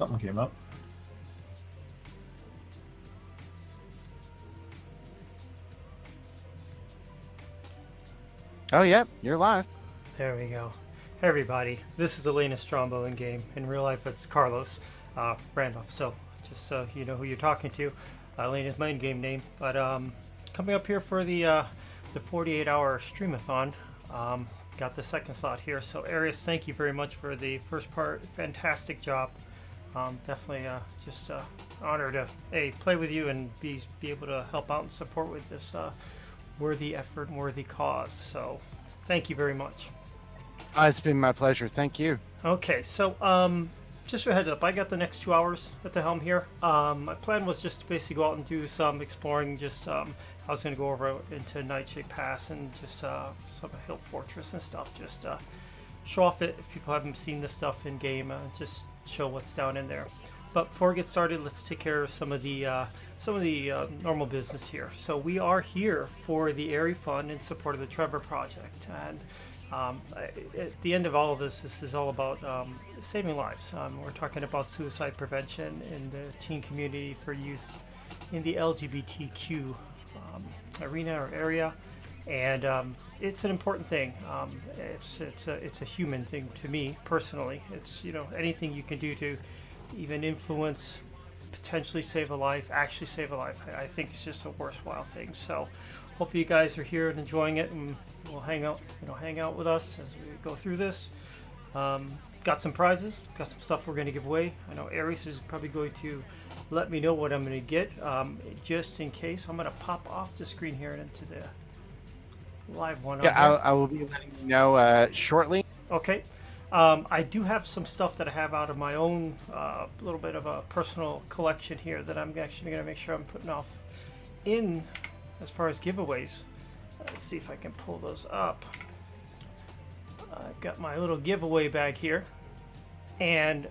Something came up. Oh, yeah, you're live. There we go. Hey everybody, this is Elena Strombo in game. In real life, it's Carlos Randolph. So just so you know who you're talking to, Elena's my in-game name. But coming up here for the 48-hour Streamathon. Got the second slot here. So Arius, thank you very much for the first part. Fantastic job. Definitely just honor to play with you and be able to help out and support with this worthy effort and worthy cause. So thank you very much. It's been my pleasure. Thank you. Okay, so just a heads up, I got the next 2 hours at the helm here. My plan was just to basically go out and do some exploring. Just I was going to go over into Nightshade Pass and just some Hill Fortress and stuff. Just show off it if people haven't seen this stuff in game. Just show what's down in there. But before we get started, let's take care of some of the normal business here. So we are here for the Airy Fund in support of the Trevor Project, and at the end of all of this, this is all about saving lives. We're talking about suicide prevention in the teen community for youth in the LGBTQ arena or area, and it's an important thing. It's a human thing to me personally. It's anything you can do to even influence, potentially save a life, actually save a life. I think it's just a worthwhile thing. So hopefully you guys are here and enjoying it, and we'll hang out with us as we go through this. Got some prizes, got some stuff we're going to give away. I know Aries is probably going to let me know what I'm going to get, just in case. I'm going to pop off the screen here and into the live one. Yeah, I will be letting you know shortly. Okay. I do have some stuff that I have out of my own little bit of a personal collection here that I'm actually going to make sure I'm putting off in as far as giveaways. Let's see if I can pull those up. I've got my little giveaway bag here, and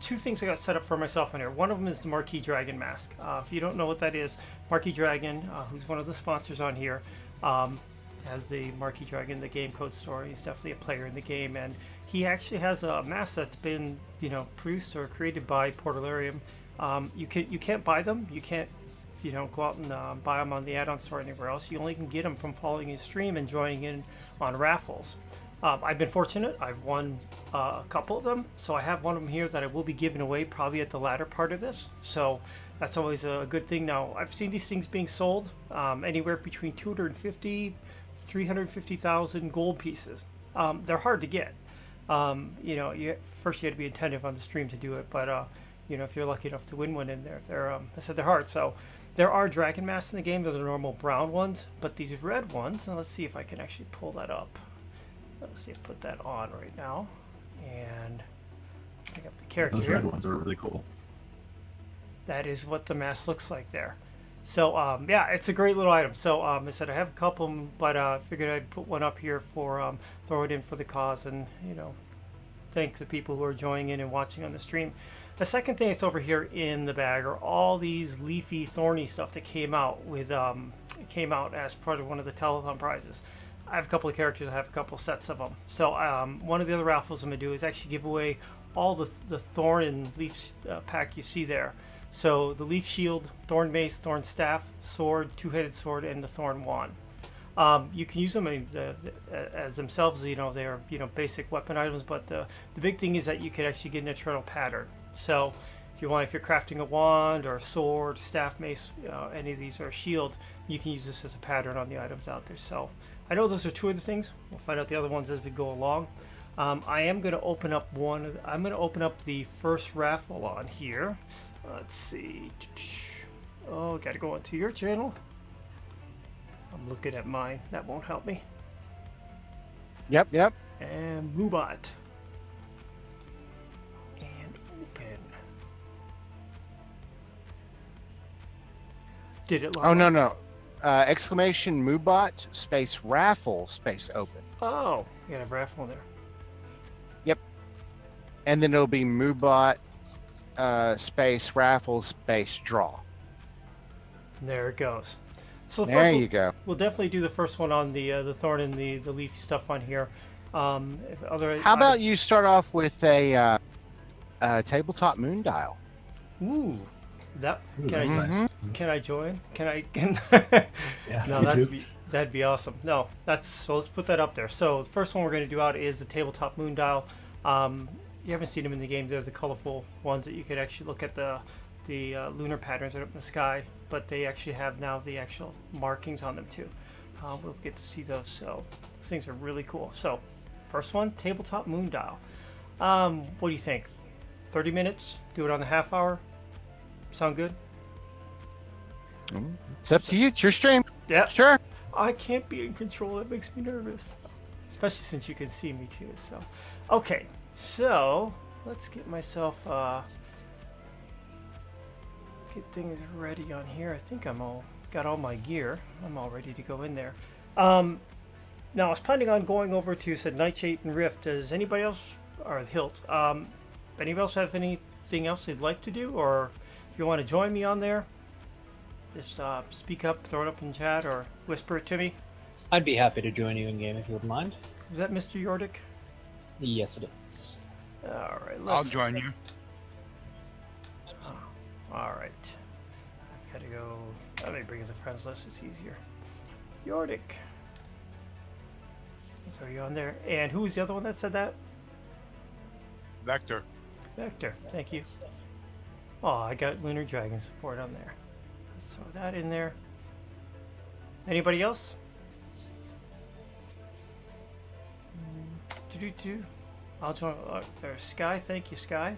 two things I got set up for myself in here. One of them is the Marquee Dragon mask. If you don't know what that is, Marquee Dragon, who's one of the sponsors on here, has the Marquee Dragon, the game code store. He's definitely a player in the game, and he actually has a mask that's been produced or created by Portalarium. You can't buy them. You can't go out and buy them on the add-on store or anywhere else. You only can get them from following his stream and joining in on raffles. I've been fortunate. I've won a couple of them, so I have one of them here that I will be giving away probably at the latter part of this. So that's always a good thing. Now, I've seen these things being sold anywhere between 250, 350,000 gold pieces. They're hard to get. First you had to be attentive on the stream to do it, but if you're lucky enough to win one in there, they're hard. So there are dragon masks in the game. They're the normal brown ones, but these red ones, and let's see if I can actually pull that up. Let's see if I put that on right now, and pick up the character. Those red ones are really cool. That is what the mask looks like there. So yeah, it's a great little item. So I said I have a couple, but I figured I'd put one up here for throw it in for the cause, and thank the people who are joining in and watching on the stream. The second thing that's over here in the bag are all these leafy, thorny stuff that came out as part of one of the telethon prizes. I have a couple of characters. I have a couple sets of them. So one of the other raffles I'm gonna do is actually give away all the thorn and leaf pack you see there. So the leaf shield, thorn mace, thorn staff, sword, two-headed sword, and the thorn wand. You can use them as themselves. They are basic weapon items. But the big thing is that you can actually get an eternal pattern. So if you're crafting a wand or a sword, staff, mace, any of these, or a shield, you can use this as a pattern on the items out there. So I know those are two of the things. We'll find out the other ones as we go along. I am going to open up I'm going to open up the first raffle on here. Let's see. Oh, got to go onto your channel. I'm looking at mine. That won't help me. Yep. And Moobot. And open. Did it? Oh, no. Exclamation Moobot space raffle space open. Oh, you got a raffle in there. Yep. And then it'll be Moobot space raffle space draw. There it goes. So there you go. We'll definitely do the first one on the thorn and the leafy stuff on here. How about you start off with a tabletop moon dial. Ooh, that Ooh, can that's I nice. can I join? Can Yeah, no, me that'd too. be awesome. No, that's so let's put that up there. So the first one we're going to do out is the tabletop moon dial. You haven't seen them in the game. They're the colorful ones that you could actually look at the lunar patterns that are up in the sky, but they actually have now the actual markings on them too. We'll get to see those. So those things are really cool. So first one, tabletop moon dial. What do you think? 30 minutes? Do it on the half hour? Sound good? It's up to you. It's your stream. Yeah. Sure. I can't be in control. That makes me nervous. Especially since you can see me too. So, okay. So, let's get myself, get things ready on here. I think got all my gear. I'm all ready to go in there. Now, I was planning on going over to, said Nightshade and Rift. Does anybody else, or Hilt, anybody else have anything else they'd like to do? Or if you want to join me on there, just speak up, throw it up in chat, or whisper it to me. I'd be happy to join you in game if you wouldn't mind. Is that Mr. Yordik? Yes, it is. All right, I'll join you. All right. I've got to go. Let me bring as a friends list. It's easier. Yordik. So you on there? And who was the other one that said that? Vector. Vector. Thank you. Oh, I got Lunar Dragon support on there. Let's throw that in there. Anybody else? I'll join. There's Sky. Thank you, Sky.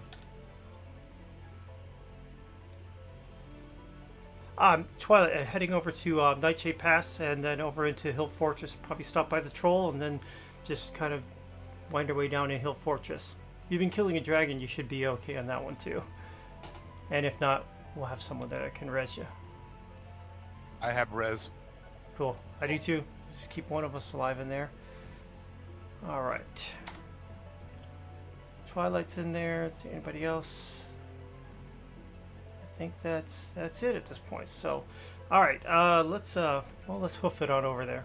Twilight, heading over to Nightshade Pass and then over into Hill Fortress. Probably stop by the troll and then just kind of wind our way down in Hill Fortress. If you've been killing a dragon, you should be okay on that one too. And if not, we'll have someone that can res you. I have res. Cool. I do too. Just keep one of us alive in there. All right. Twilight's in there. Let's see anybody else. I think that's it at this point. So, all right. Let's hoof it on over there.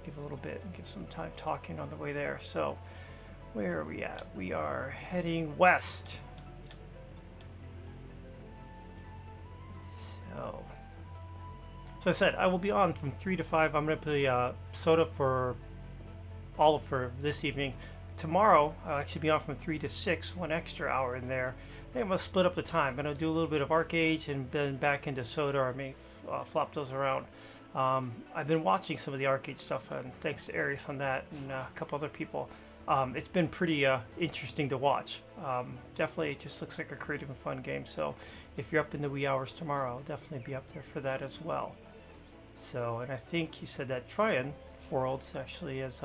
Give a little bit and give some time talking on the way there. So, where are we at? We are heading west. So I said I will be on from 3 to 5. I'm going to play Soda for this evening. Tomorrow I'll actually be on from 3 to 6, 1 extra hour in there. And I'm going to split up the time. I'm going to do a little bit of Arcade and then back into Soda, or I may flop those around. I've been watching some of the Arcade stuff, and thanks to Arius on that and a couple other people. It's been pretty interesting to watch. Definitely, it just looks like a creative and fun game. So if you're up in the wee hours tomorrow, I'll definitely be up there for that as well. So, and I think you said that Tryon Worlds actually has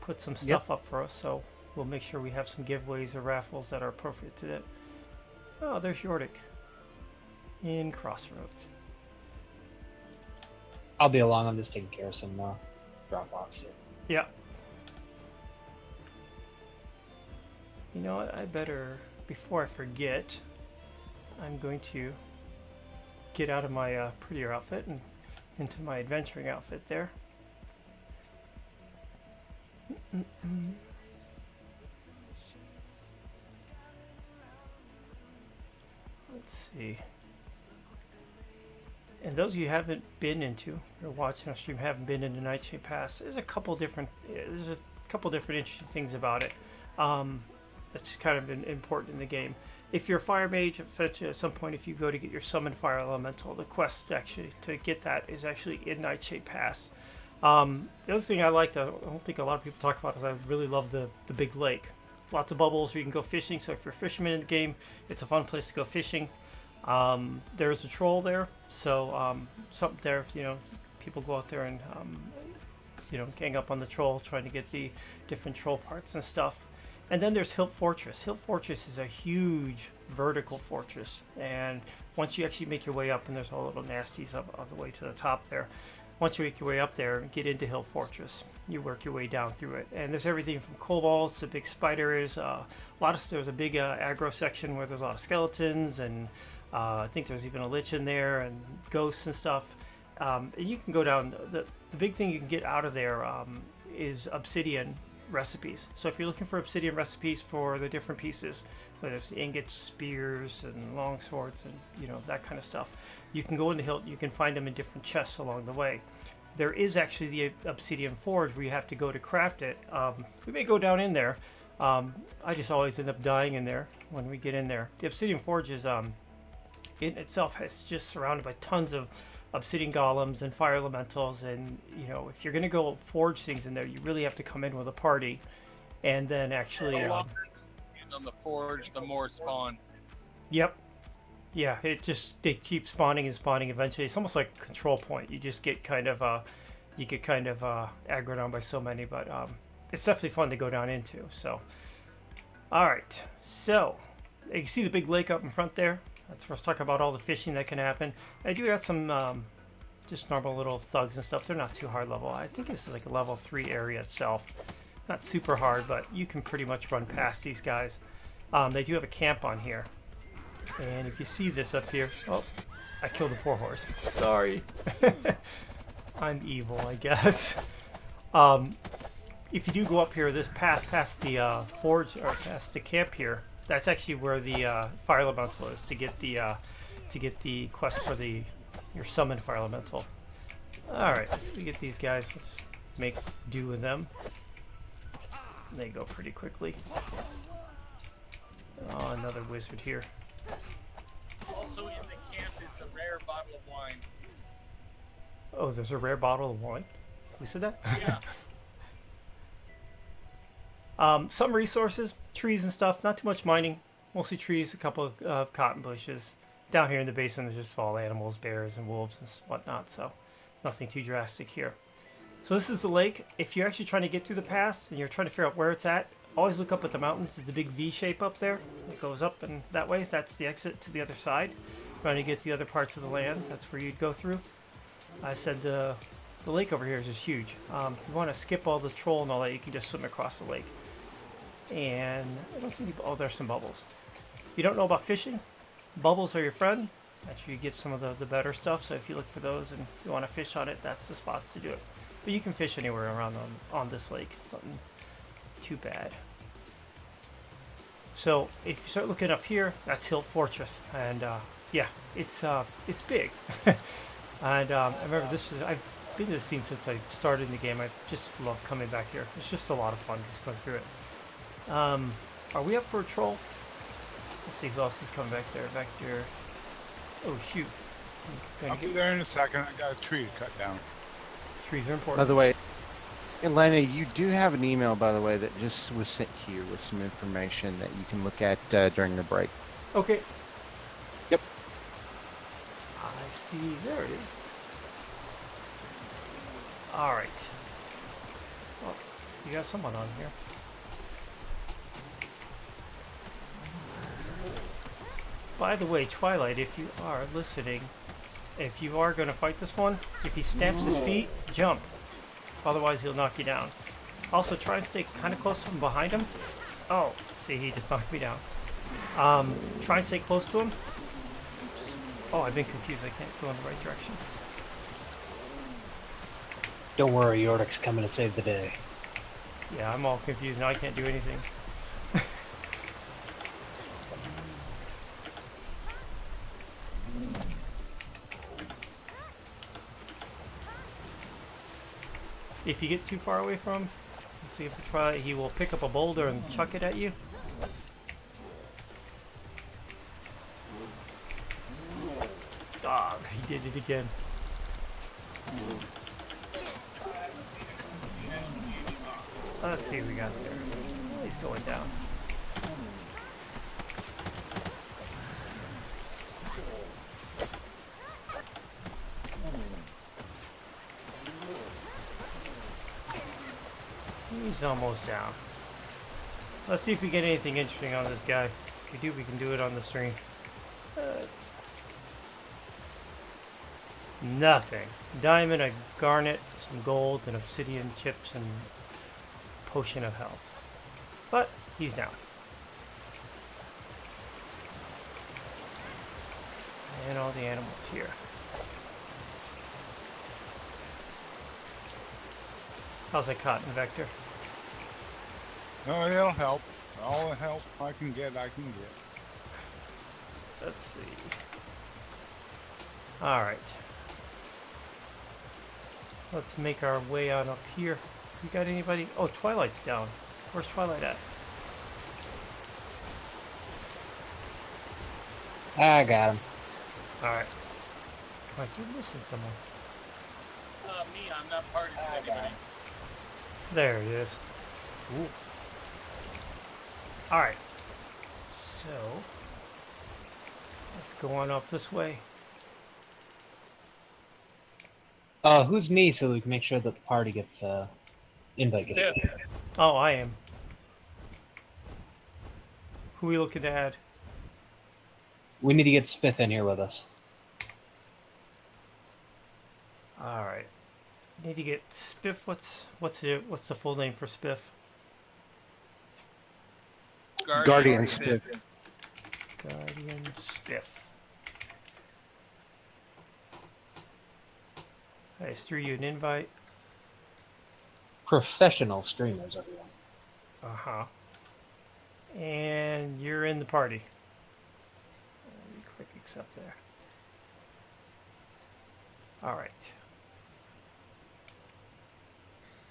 put some stuff up for us. So we'll make sure we have some giveaways or raffles that are appropriate to that. Oh, there's Yordik in Crossroads. I'll be along. I'm just taking care of some Dropbox here. Yeah. You know what? I better, before I forget, I'm going to get out of my prettier outfit and into my adventuring outfit there. Let's see. And those of you who haven't been into or watching our stream, haven't been into Nightshade Pass, there's a couple different interesting things about it. That's kind of important in the game. If you're a fire mage, at some point, if you go to get your summon fire elemental, the quest actually to get that is actually in Nightshade Pass. The other thing I like that I don't think a lot of people talk about is I really love the big lake. Lots of bubbles where you can go fishing. So if you're a fisherman in the game, it's a fun place to go fishing. There's a troll there, so something there. People go out there and gang up on the troll, trying to get the different troll parts and stuff. And then there's Hill Fortress. Hill Fortress is a huge vertical fortress, and once you actually make your way up, and there's all little nasties up all the way to the top there. Once you make your way up there and get into Hill Fortress, you work your way down through it. And there's everything from kobolds to big spiders. There's a big aggro section where there's a lot of skeletons, and I think there's even a lich in there, and ghosts and stuff. And you can go down. The big thing you can get out of there is obsidian recipes. So if you're looking for obsidian recipes for the different pieces, whether it's ingots, spears, and long swords, and you know, that kind of stuff, you can go in the hilt. You can find them in different chests along the way. There is actually the obsidian forge where you have to go to craft it. We may go down in there. I just always end up dying in there when we get in there. The obsidian forge is in itself is just surrounded by tons of obsidian golems and fire elementals, and you know, if you're gonna go forge things in there, you really have to come in with a party, and then actually The longer you stand on the forge, the more spawn. yep, yeah, they keep spawning and spawning. Eventually it's almost like a control point. You just get kind of aggroed on by so many, but it's definitely fun to go down into. So all right, so you can see the big lake up in front there. That's where I was talking about all the fishing that can happen. I do have some just normal little thugs and stuff. They're not too hard level. I think this is like a level 3 area itself. Not super hard, but you can pretty much run past these guys. They do have a camp on here. And if you see this up here... Oh, I killed the poor horse. Sorry. I'm evil, I guess. If you do go up here, this path past the forge, or past the camp here, that's actually where the fire elemental is to get the quest for your summon fire elemental. All right, we get these guys. We'll just make do with them. They go pretty quickly. Oh, another wizard here. Also in the camp is a rare bottle of wine. Oh, there's a rare bottle of wine. We said that? Yeah. Some resources, trees and stuff, not too much mining, mostly trees, a couple of cotton bushes. Down here in the basin there's just all animals, bears and wolves and whatnot, so nothing too drastic here. So this is the lake. If you're actually trying to get through the pass and you're trying to figure out where it's at, always look up at the mountains. It's the big V shape up there. It goes up and that way, that's the exit to the other side. Trying to get to the other parts of the land, that's where you'd go through. I said the lake over here is just huge. If you want to skip all the troll and all that, you can just swim across the lake. And I don't see any, oh, there's some bubbles. If you don't know about fishing, bubbles are your friend. Actually, you get some of the better stuff, so if you look for those and you want to fish on it, that's the spots to do it. But you can fish anywhere around on this lake. Nothing too bad. So if you start looking up here, that's Hilt Fortress, and yeah, it's big. And I remember this was, I've been to this scene since I started in the game. I just love coming back here. It's just a lot of fun just going through it. Are we up for a troll? Let's see who else is coming back there. Vector. Oh shoot. He's gonna I'll be there in a second. I got a tree to cut down. Trees are By important. the way, Elena, you do have an email, by the way, that just was sent to you with some information that you can look at during the break. Okay. Yep. I see. There it is. All right. Oh, you got someone on here. By the way, Twilight, if you are listening, if you are going to fight this one, if he stamps his feet, jump. Otherwise, he'll knock you down. Also, try and stay kind of close to him behind him. Oh, see, he just knocked me down. Try and stay close to him. Oops. Oh, I've been confused. I can't go in the right direction. Don't worry, Yordik's coming to save the day. Yeah, I'm all confused now. I can't do anything. If you get too far away from him, let's see if we try, he will pick up a boulder and chuck it at you. Ah, he did it again. Let's see what we got there. He's going down. He's almost down. Let's see if we get anything interesting on this guy. If we do, we can do it on the stream. Nothing. Diamond, a garnet, some gold, and obsidian chips, and potion of health. But he's down. And all the animals here. How's that cotton, Vector? No, it'll help. All the help I can get, I can get. Let's see. All right. Let's make our way on up here. You got anybody? Oh, Twilight's down. Where's Twilight at? I got him. All right. Mike, you're missing someone. Me, I'm not partying with anybody. There he is. Ooh. All right. So let's go on up this way. Who's me so we can make sure that the party gets, invite gets. Stiff. Oh, I am. Who are we looking to add? We need to get Spiff in here with us. All right. Need to get Spiff. What's the full name for Spiff? Guardian Spiff. Guardian Spiff. I just threw you an invite. Professional streamers, everyone. Uh-huh. And you're in the party. You click accept there. All right.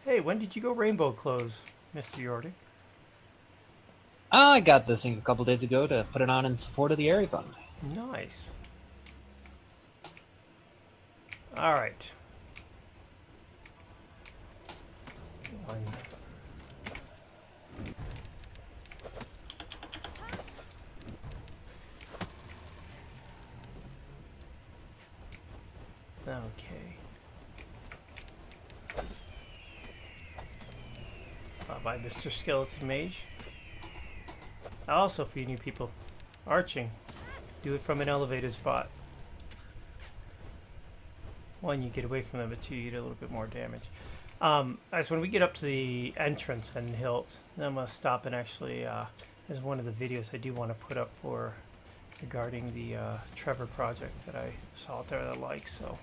Hey, when did you go rainbow clothes, Mr. Yordi? I got this thing a couple days ago to put it on in support of the Area Fund. Nice. All right. One. Okay. Bye, Mr. Skeleton Mage. Also, for you new people, arching. Do it from an elevated spot. One, you get away from them, but two, you get a little bit more damage. As when we get up to the entrance and hilt, then I'm going to stop and actually, as one of the videos I do want to put up for regarding the Trevor project that I saw out there that I like. So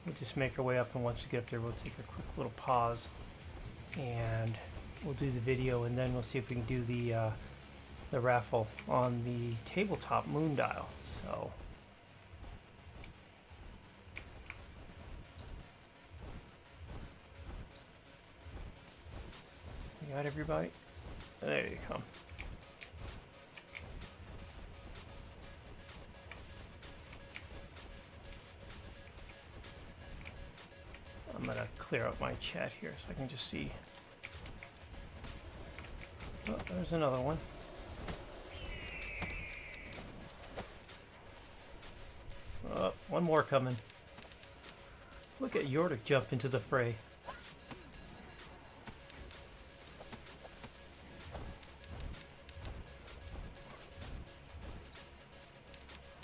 we'll just make our way up, and once we get up there, we'll take a quick little pause, and we'll do the video, and then we'll see if we can do the raffle on the tabletop moon dial. So. You got everybody? There you come. I'm gonna clear up my chat here so I can just see. Oh, there's another one. Oh, one more coming. Look at Yordik jump into the fray.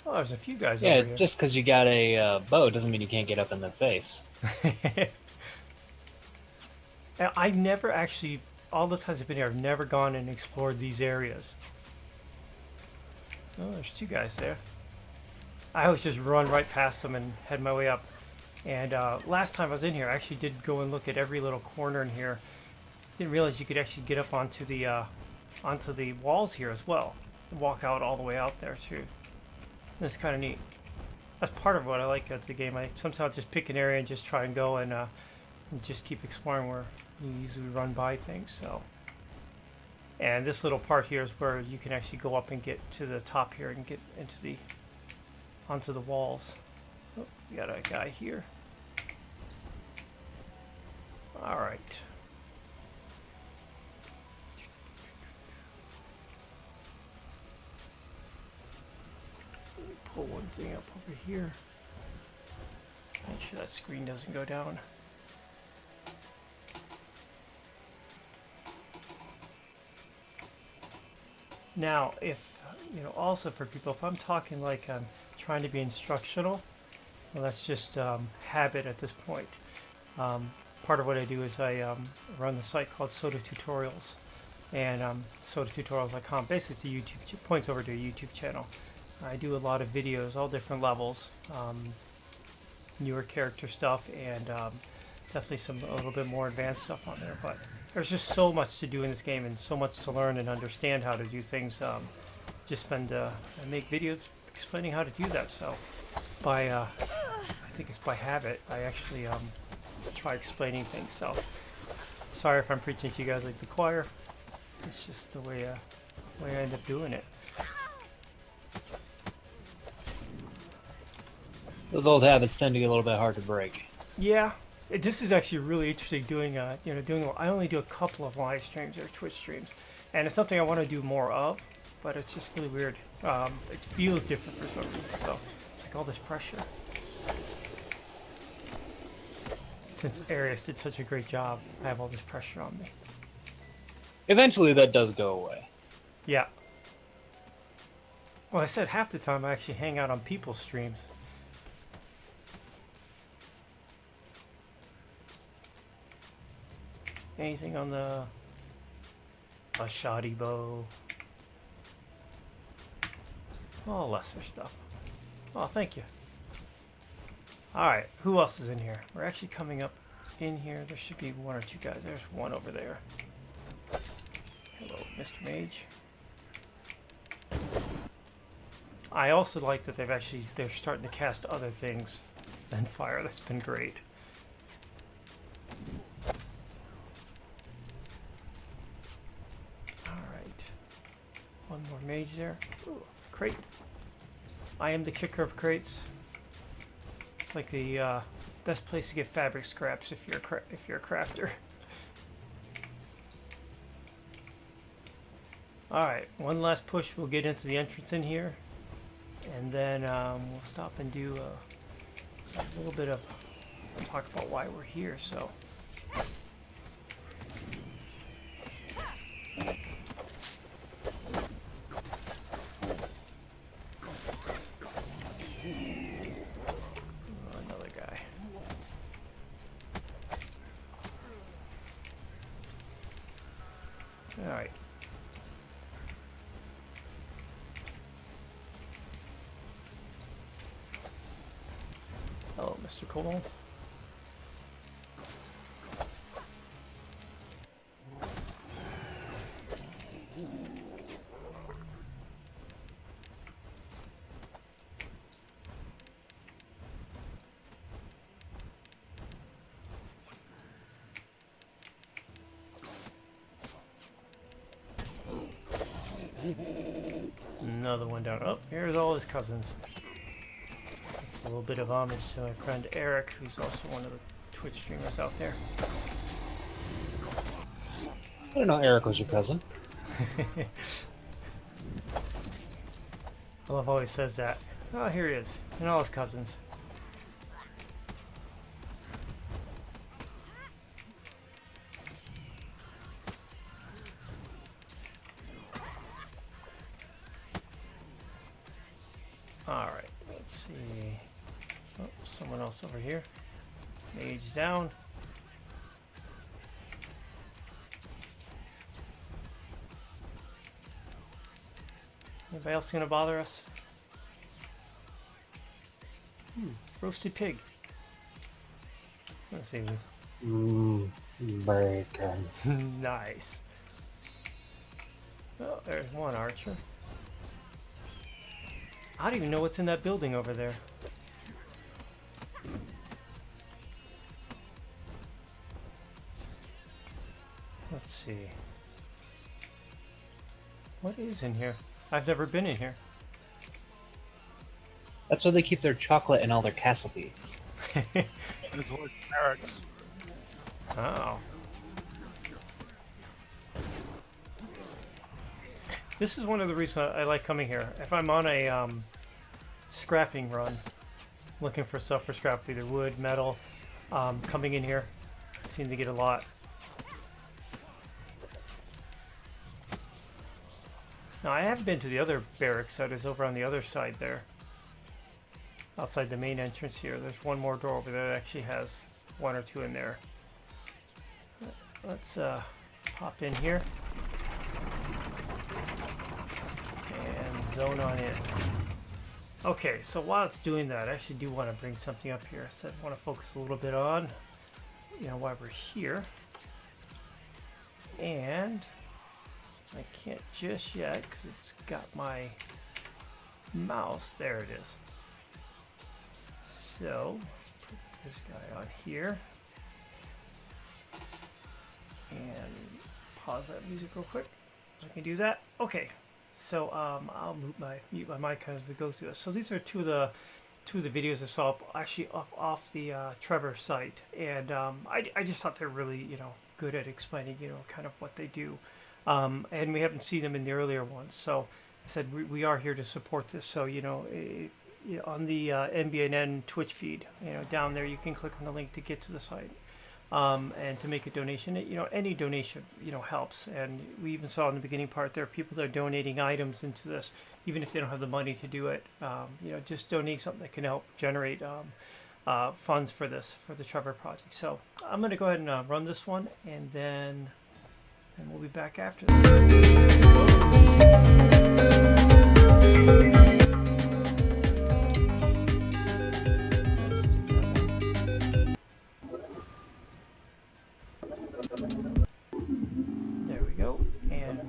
Oh, there's a few guys over here. Yeah, just because you got a bow doesn't mean you can't get up in the face. I've never actually, all the times I've been here, I've never gone and explored these areas. Oh, there's two guys there. I always just run right past them and head my way up. And last time I was in here, I actually did go and look at every little corner in here. Didn't realize you could actually get up onto the walls here as well, and walk out all the way out there too. That's kind of neat. That's part of what I like about the game. I sometimes just pick an area and just try and go and just keep exploring where you usually run by things. So, and this little part here is where you can actually go up and get to the top here and get into onto the walls. Oh, we got a guy here. All right. Pull one thing up over here. Make sure that screen doesn't go down. Now, if, also for people, if I'm talking like I'm trying to be instructional, well, that's just habit at this point. Part of what I do is I run the site called Soda Tutorials, and sodatutorials.com. Basically, it's a YouTube, points over to a YouTube channel. I do a lot of videos, all different levels, newer character stuff, and definitely a little bit more advanced stuff on there. But there's just so much to do in this game and so much to learn and understand how to do things. Just spend I make videos explaining how to do that. So by I think it's by habit. I actually try explaining things. So sorry if I'm preaching to you guys like the choir. It's just the way I end up doing it. Those old habits tend to get a little bit hard to break. Yeah, this is actually really interesting doing, I only do a couple of live streams or Twitch streams, and it's something I want to do more of, but it's just really weird. It feels different for some reason, so it's like all this pressure. Since Arius did such a great job, I have all this pressure on me. Eventually that does go away. Yeah. Well, I said half the time I actually hang out on people's streams. Anything on the a shoddy bow? Oh, lesser stuff. Oh, thank you. Alright, who else is in here? We're actually coming up in here. There should be one or two guys. There's one over there. Hello, Mr. Mage. I also like that they're starting to cast other things than fire. That's been great. One more mage there. Ooh, crate. I am the kicker of crates. It's like the best place to get fabric scraps if you're a crafter. All right, one last push. We'll get into the entrance in here, and then we'll stop and do a little bit of talk about why we're here. So. Alright. Hello, Mr. Cole. Another one down. Oh, here's all his cousins. It's a little bit of homage to my friend Eric, who's also one of the Twitch streamers out there. I didn't know Eric was your cousin. I love how he says that. Oh, here he is. And all his cousins. Alright, let's see. Oh, someone else over here. Mage down. Anybody else gonna bother us? Roasted pig. Let's see. Bacon. Nice. Oh, there's one archer. I don't even know what's in that building over there. Let's see. What is in here? I've never been in here. That's where they keep their chocolate and all their castle beads. It's like carrots. Oh. This is one of the reasons I like coming here. If I'm on a scrapping run, looking for stuff for scrap, either wood, metal, coming in here, I seem to get a lot. Now, I have been to the other barracks that is over on the other side there. Outside the main entrance here. There's one more door over there that actually has one or two in there. Let's pop in here. And zone on in. Okay, so while it's doing that, I actually do want to bring something up here. I said I want to focus a little bit on, while we're here. And I can't just yet because it's got my mouse. There it is. So let's put this guy on here and pause that music real quick. I can do that. Okay. So I'll mute my mic as we go through this. So these are two of the videos I saw actually off the Trevor site, and I just thought they're really good at explaining kind of what they do, and we haven't seen them in the earlier ones. So I said we are here to support this. So on the NBNN Twitch feed, down there you can click on the link to get to the site. And to make a donation, any donation, helps. And we even saw in the beginning part there, people that are donating items into this, even if they don't have the money to do it. Just donate something that can help generate funds for the Trevor Project. So I'm going to go ahead and run this one, and then we'll be back after that. There we go, and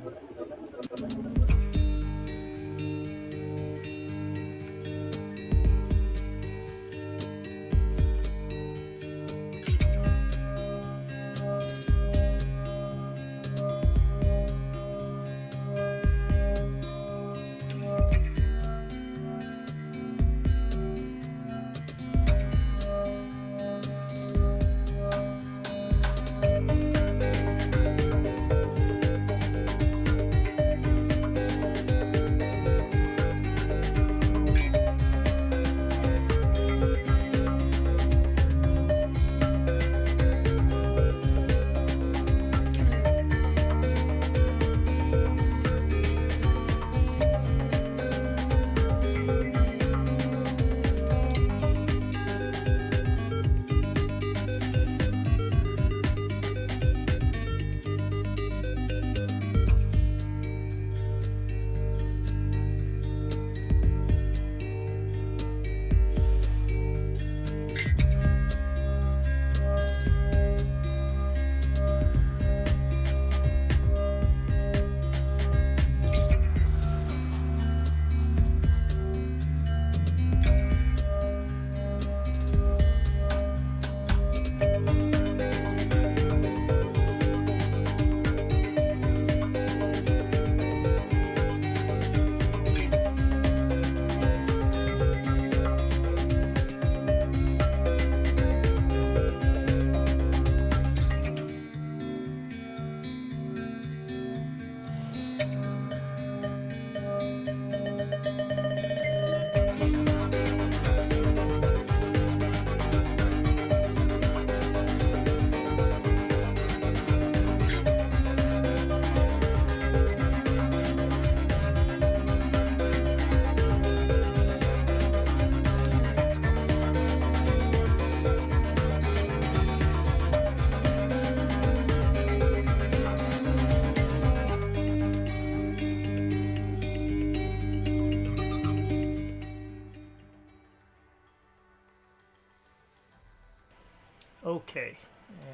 okay,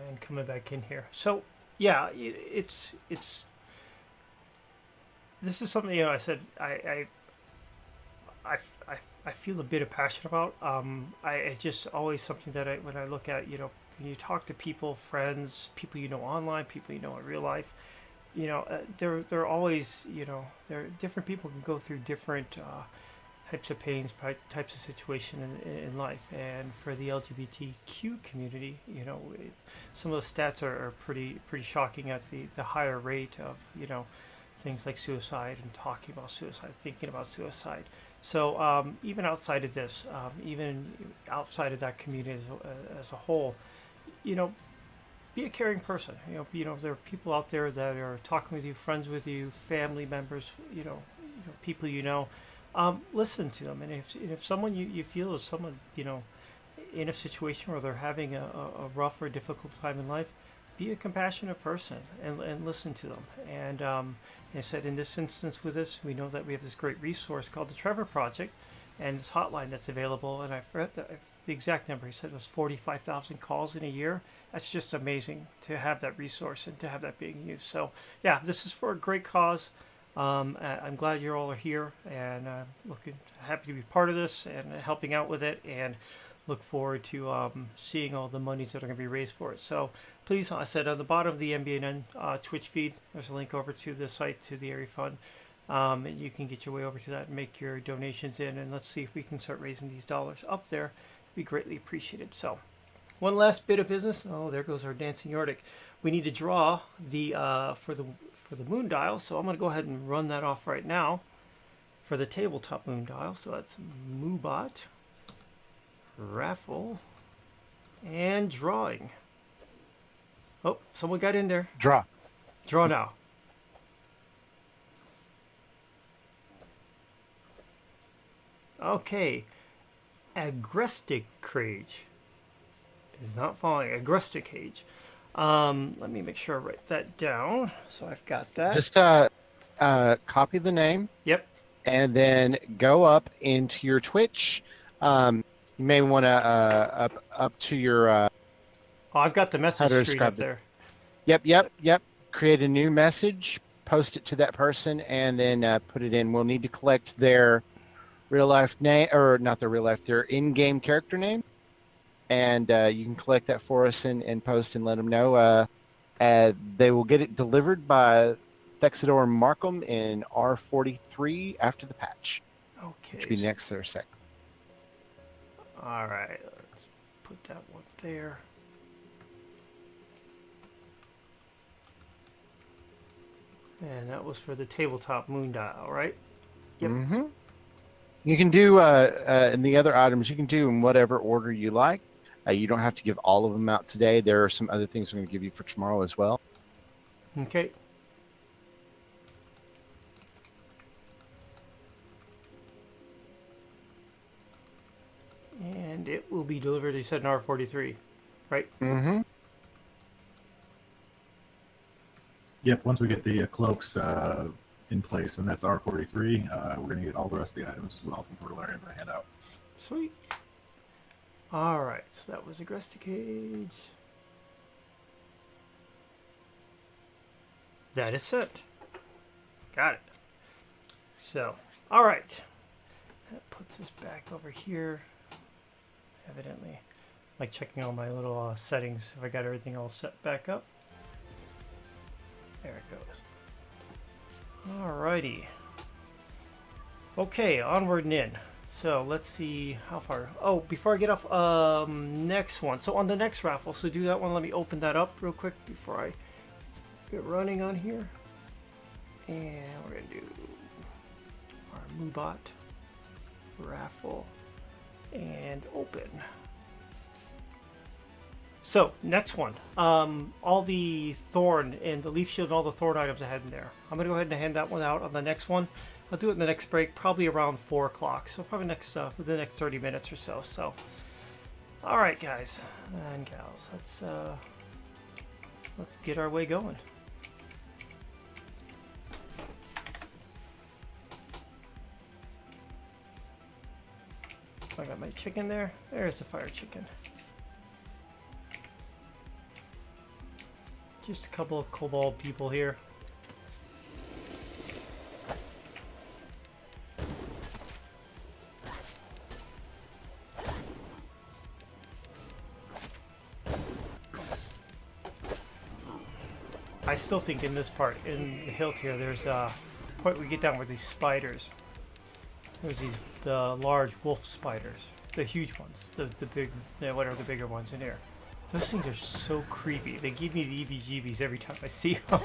and coming back in here. So yeah, it's this is something I said I feel a bit of passion about. It's just always something that when I look at when you talk to people, friends, people online, people in real life, they're always there. Different people can go through different types of pains, types of situation in life, and for the LGBTQ community, some of the stats are pretty shocking at the higher rate of things like suicide and talking about suicide, thinking about suicide. So even outside of this, even outside of that community as a whole, be a caring person. There are people out there that are talking with you, friends with you, family members, people listen to them. And if someone you feel is someone in a situation where they're having a rough or difficult time in life, be a compassionate person and listen to them. And I said in this instance with this, we know that we have this great resource called the Trevor Project, and this hotline that's available. And I forgot the exact number. He said it was 45,000 calls in a year. That's just amazing to have that resource and to have that being used. So yeah, this is for a great cause. I'm glad you all are here, and happy to be part of this and helping out with it, and look forward to seeing all the monies that are going to be raised for it. So please, I said on the bottom of the NBNN Twitch feed, there's a link over to the site, to the area fund. And you can get your way over to that and make your donations in, and let's see if we can start raising these dollars up there. It'd be greatly appreciated. So one last bit of business. Oh, there goes our dancing Nordic. We need to draw the for the moon dial, so I'm going to go ahead and run that off right now for the tabletop moon dial. So that's Moobot, raffle, and drawing. Oh, someone got in there. Draw. Draw now. Okay, agrestic cage. It is not falling. Agrestic cage. Let me make sure I write that down. So I've got that. Just copy the name. Yep. And then go up into your Twitch. You may want to up to your. Oh, I've got the how message to screen describe up there. Yep. Create a new message, post it to that person, and then put it in. We'll need to collect their real life name, or not their real life, their in-game character name, and you can collect that for us and post and let them know. They will get it delivered by Thexidor Markham in R43 after the patch, Okay. which will be next Thursday. All right. Let's put that one there. And that was for the tabletop moon dial, right? Yep. Mm-hmm. You can do in the other items. You can do in whatever order you like. You don't have to give all of them out today. There are some other things I'm going to give you for tomorrow as well. Okay. And it will be delivered, they said, in R43, right? Mm-hmm. Yep, once we get the cloaks in place, and that's R43, we're going to get all the rest of the items as well from Portalarian to hand out. Sweet. All right, so that was aggressive cage. That is set. Got it. So, all right. That puts us back over here. Evidently, like checking all my little settings. If I got everything all set back up. There it goes. Alrighty. Okay, onward and in. So let's see how far. Oh, before I get off, next one. So on the next raffle, so do that one. Let me open that up real quick before I get running on here. And we're gonna do our Moobot raffle and open. So next one, all the thorn and the leaf shield and all the thorn items I had in there. I'm gonna go ahead and hand that one out on the next one. I'll do it in the next break, probably around 4 o'clock. So probably next within the next 30 minutes or so. So, all right, guys and gals, let's get our way going. I got my chicken there. There's the fire chicken. Just a couple of kobold people here. I still think in this part, in the hilt here, there's a point we get down with these spiders. There's the large wolf spiders, the huge ones, the big, whatever the bigger ones in here. Those things are so creepy. They give me the EBGBs every time I see them.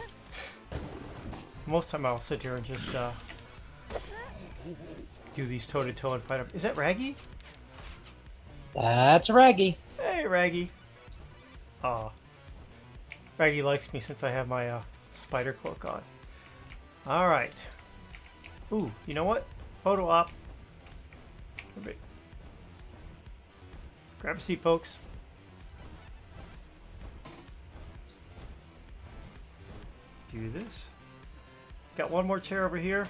Most time I'll sit here and just do these toe-to-toe and fight them. Is that Raggy? That's Raggy. Hey, Raggy. Aw. Raggy likes me since I have my spider cloak on. Alright. Ooh, you know what? Photo op. Grab a seat, folks. Do this. Got one more chair over here.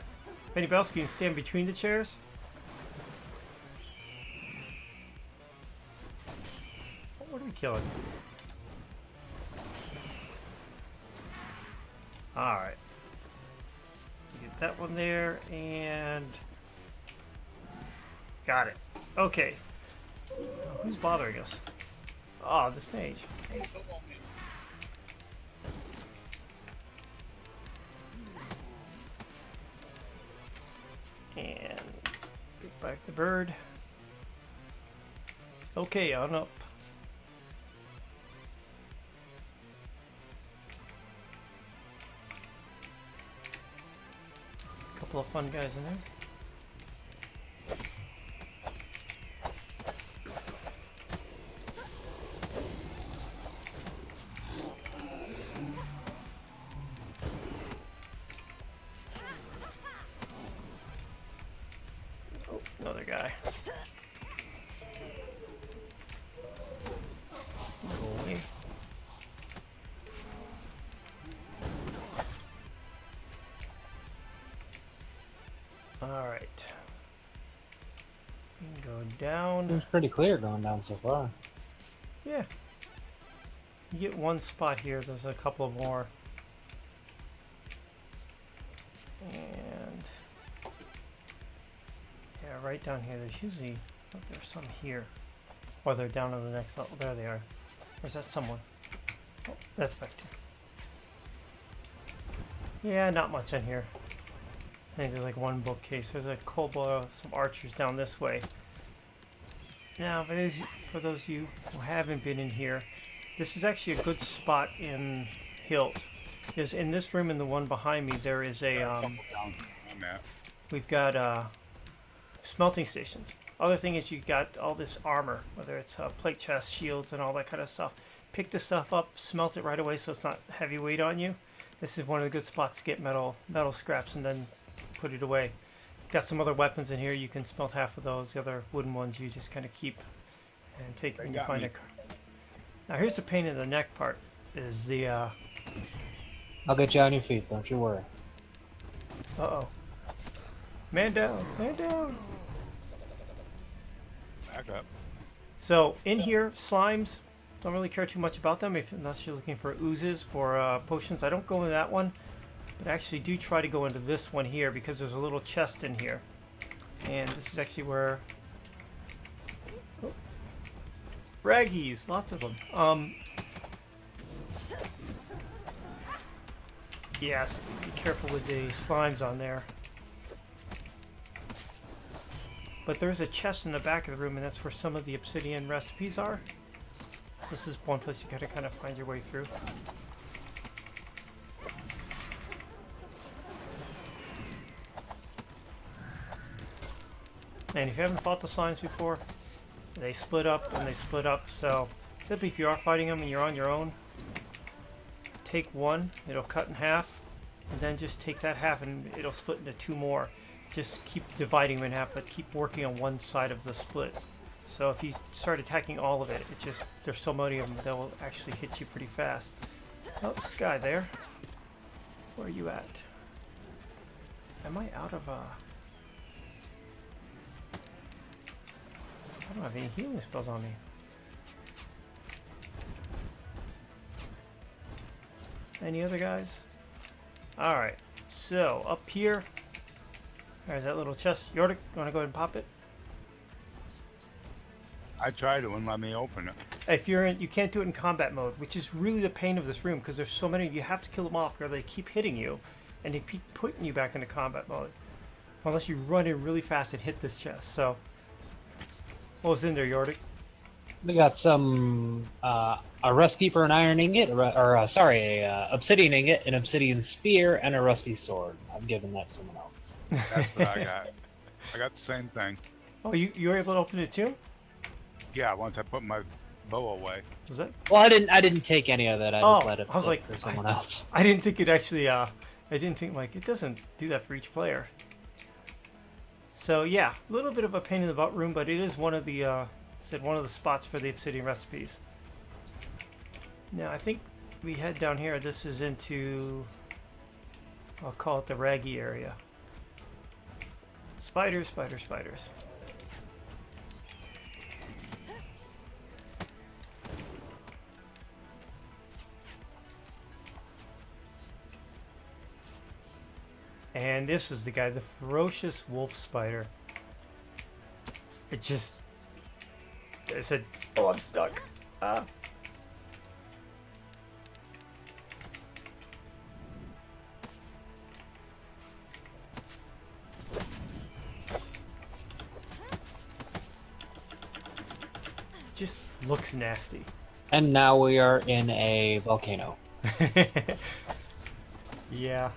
If anybody else can stand between the chairs. What are we killing? Alright. Get that one there, and... Got it. Okay. Who's bothering us? Oh, this mage. Hey, come on, man. And get back the bird. Okay, on up. Couple of fun guys in there. Oh, another guy. Go away. Alright. Go down. Seems pretty clear going down so far. Yeah. You get one spot here, there's a couple more. And yeah, right down here, there's usually, oh, there's some here. Or they're down on the next level. There they are. Or is that someone? Oh, that's Vector. Yeah, not much in here. I think there's like one bookcase. There's a kobold, some archers down this way. Now, for those of you who haven't been in here, this is actually a good spot in Hilt. Because in this room and the one behind me, there is a we've got smelting stations. Other thing is you got all this armor, whether it's plate chest, shields, and all that kind of stuff. Pick the stuff up, smelt it right away so it's not heavy weight on you. This is one of the good spots to get metal scraps and then put it away. Got some other weapons in here. You can smelt half of those. The other wooden ones you just kind of keep and take when you find a car. Now here's the pain in the neck part. Is the I'll get you on your feet, don't you worry. uh-oh. Man down, man down. Back up. So in here, slimes, don't really care too much about them unless you're looking for oozes for potions. I don't go into that one, but actually do try to go into this one here because there's a little chest in here. And this is actually where... Oh. Raggies, lots of them. Yes, be careful with the slimes on there. But there's a chest in the back of the room, and that's where some of the obsidian recipes are. So this is one place you gotta kind of find your way through. And if you haven't fought the slimes before, they split up and they split up. So typically if you are fighting them and you're on your own, take one, it'll cut in half, and then just take that half and it'll split into two more. Just keep dividing them in half, but keep working on one side of the split. So if you start attacking all of it, there's so many of them that will actually hit you pretty fast. Oh, Sky there. Where are you at? Am I out of I don't have any healing spells on me. Any other guys? Alright, so up here, there's that little chest. Yordik, you want to go ahead and pop it? I tried it, wouldn't let me open it. If you're in, you can't do it in combat mode, which is really the pain of this room because there's so many. You have to kill them off, or they keep hitting you, and they keep putting you back into combat mode, unless you run in really fast and hit this chest. So, what was in there, Yordik? We got some a rust keeper, an iron ingot, a obsidian ingot, an obsidian spear, and a rusty sword. I'm giving that to someone else. That's what I got. I got the same thing. Oh, you were able to open it too? Yeah, once I put my bow away. Was it? Well, I didn't take any of it. I just let it I was like, for someone else. I didn't think it actually. I didn't think like it doesn't do that for each player. So yeah, a little bit of a pain in the butt room, but it is one of the one of the spots for the obsidian recipes. Now I think we head down here. This is into, I'll call it the raggy area. Spiders, spiders, spiders. And this is the guy, the ferocious wolf spider. It just... I said, oh, I'm stuck. Ah. It just looks nasty. And now we are in a volcano. Yeah.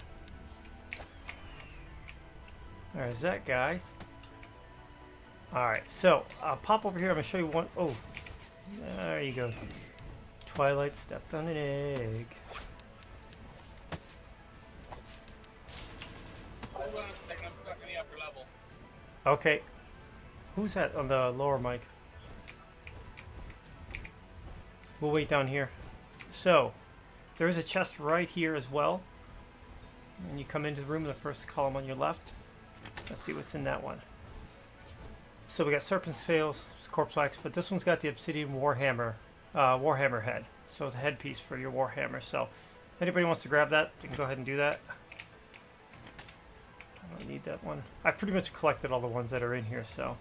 There's that guy. Alright, so I'll pop over here. I'm going to show you one. Oh, there you go. Twilight stepped on an egg. Hold on a second, I'm stuck in the upper level. Okay. Who's that on the lower mic? We'll wait down here. So, there is a chest right here as well. And you come into the room, the first column on your left. Let's see what's in that one. So we got Serpent's Fails, Corpse Wax, but this one's got the Obsidian Warhammer, Warhammer head. So it's a headpiece for your Warhammer. So if anybody wants to grab that, you can go ahead and do that. I don't need that one. I pretty much collected all the ones that are in here, so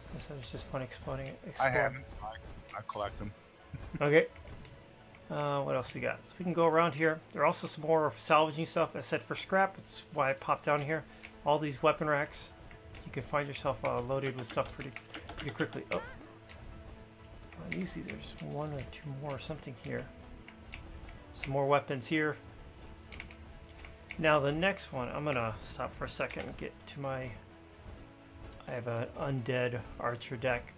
I guess that was just fun exploring it. I haven't. So I collect them. Okay. What else we got? So we can go around here. There are also some more salvaging stuff. I said for scrap. That's why I popped down here. All these weapon racks. You can find yourself loaded with stuff pretty quickly. Oh. Usually there's one or two more or something here. Some more weapons here. Now the next one, I'm going to stop for a second and get to my... I have an undead archer deck.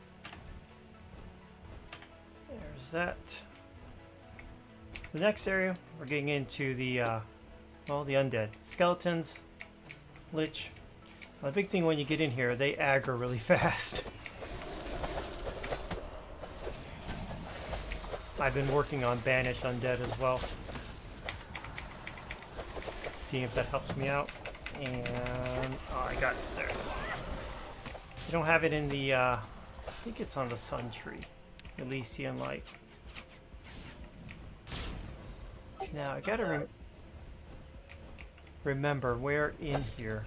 There's that. The next area, we're getting into the, well, the undead. Skeletons, lich. The big thing when you get in here, they aggro really fast. I've been working on Banish Undead as well. See if that helps me out. And, oh, I got it. There it is. You don't have it in the, I think it's on the Sun Tree. Elysian Light. Now, I gotta remember where in here.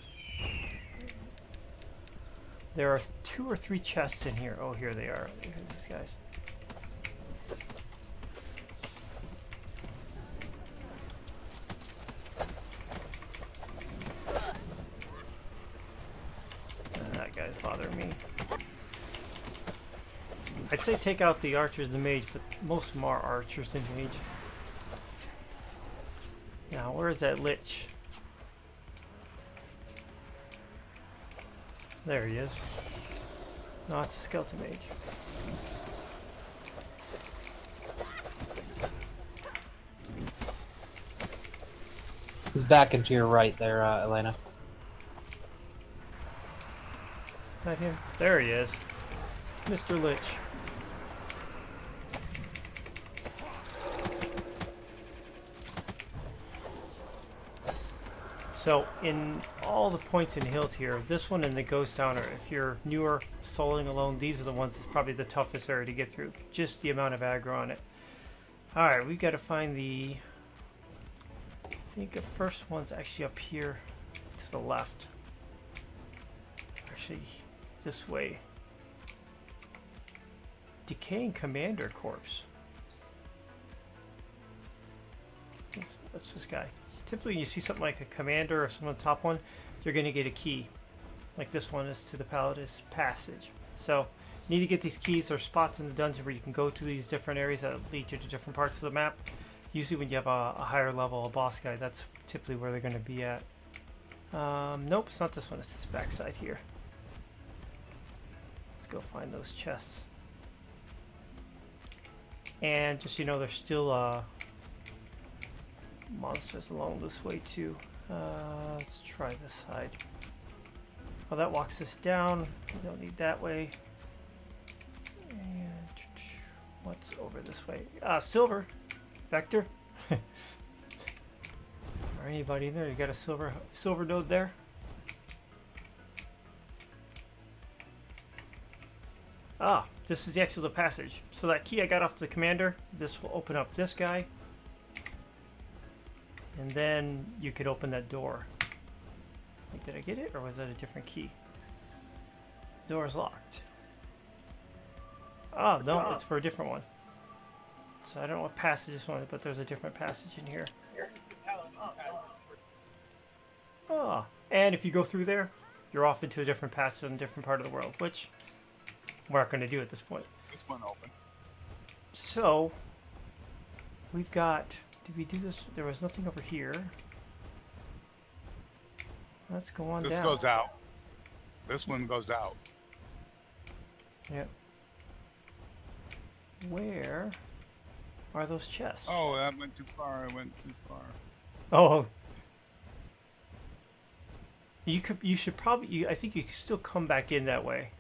There are 2 or 3 chests in here. Oh, here they are. Here are these guys. That guy's bothering me. I'd say take out the archers and the mage, but most of them are archers and mage. Now, where is that lich? There he is. No, it's a skeleton mage. He's back into your right there, Elena. Not him. There he is. Mr. Lich. So, in all the points in Hilt here, this one and the Ghost Town, if you're newer, soloing alone, these are the ones that's probably the toughest area to get through. Just the amount of aggro on it. Alright, we've got to find the... I think the first one's actually up here to the left. Actually, this way. Decaying Commander Corpse. Oops, what's this guy? Typically, when you see something like a commander or someone top one, you're going to get a key. Like this one is to the Paladin's Passage. So, you need to get these keys. There are spots in the dungeon where you can go to these different areas that lead you to different parts of the map. Usually when you have a higher level, a boss guy, that's typically where they're going to be at. Nope, it's not this one. It's this backside here. Let's go find those chests. And just so you know, there's still... monsters along this way too. Let's try this side. Well, that walks us down. We don't need that way. And what's over this way? Silver. Vector. Or anybody in there? You got a silver node there? Ah, this is the exit of the passage. So that key I got off the commander, this will open up this guy. And then you could open that door. Wait, did I get it, or was that a different key? Door's locked. Oh, no, it's for a different one. So I don't know what passage this one is, but there's a different passage in here. Oh, and if you go through there, you're off into a different passage in a different part of the world, which we're not going to do at this point. This one open. So, we've got... Did we do this? There was nothing over here. Let's go on This down. goes out. This one goes out. Yep. Where are those chests? Oh, that went too far. I went too far. Oh. You should probably, I think you can still come back in that way.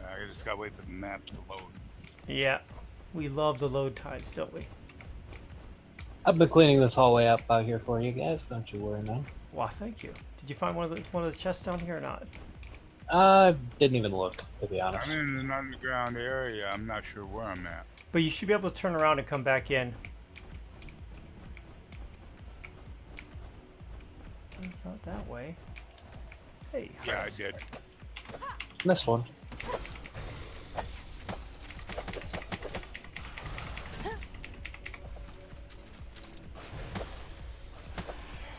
I just gotta wait for the maps to load. Yeah. We love the load times, don't we? I've been cleaning this hallway up out here for you guys. Don't you worry, man. Wow, thank you. Did you find one of the chests down here or not? Didn't even look, to be honest. I'm in an underground area. I'm not sure where I'm at. But you should be able to turn around and come back in. It's not that way. Hey. Yeah, I did. Missed one.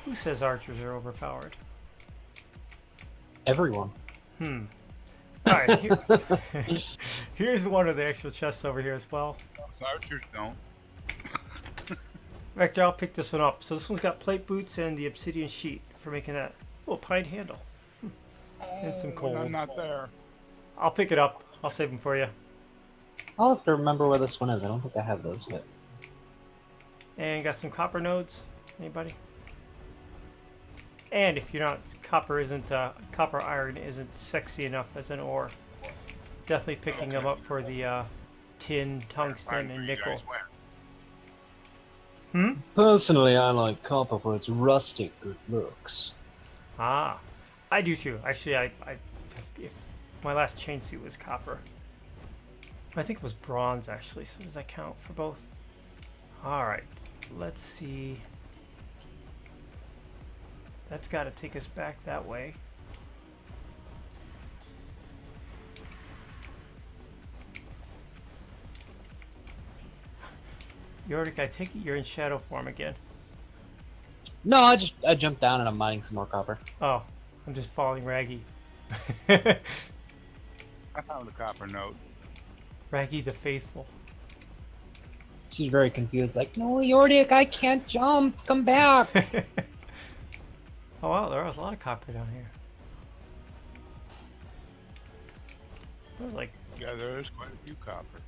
Who says archers are overpowered? Everyone. Alright, here's one of the actual chests over here as well. Archers don't. Vector, I'll pick this one up. So this one's got plate boots and the obsidian sheet for making that. Oh, pine handle. And some coal. I'm not there. I'll pick it up. I'll save them for you. I'll have to remember where this one is. I don't think I have those yet. And got some copper nodes. Anybody? And if you're not, copper iron isn't sexy enough as an ore. Definitely picking them up for the tin, tungsten, and nickel. Personally, I like copper for its rustic good looks. Ah, I do too. Actually, if my last chain suit was copper. I think it was bronze actually. So does that count for both? All right, let's see. That's got to take us back that way. Yorick, I take it you're in shadow form again. No, I jumped down and I'm mining some more copper. Oh, I'm just following Raggy. I found a copper node. Raggy the Faithful. She's very confused, like, no, Yordic, I can't jump. Come back. Oh wow, there was a lot of copper down here. It was like, Yeah, there is quite a few copper.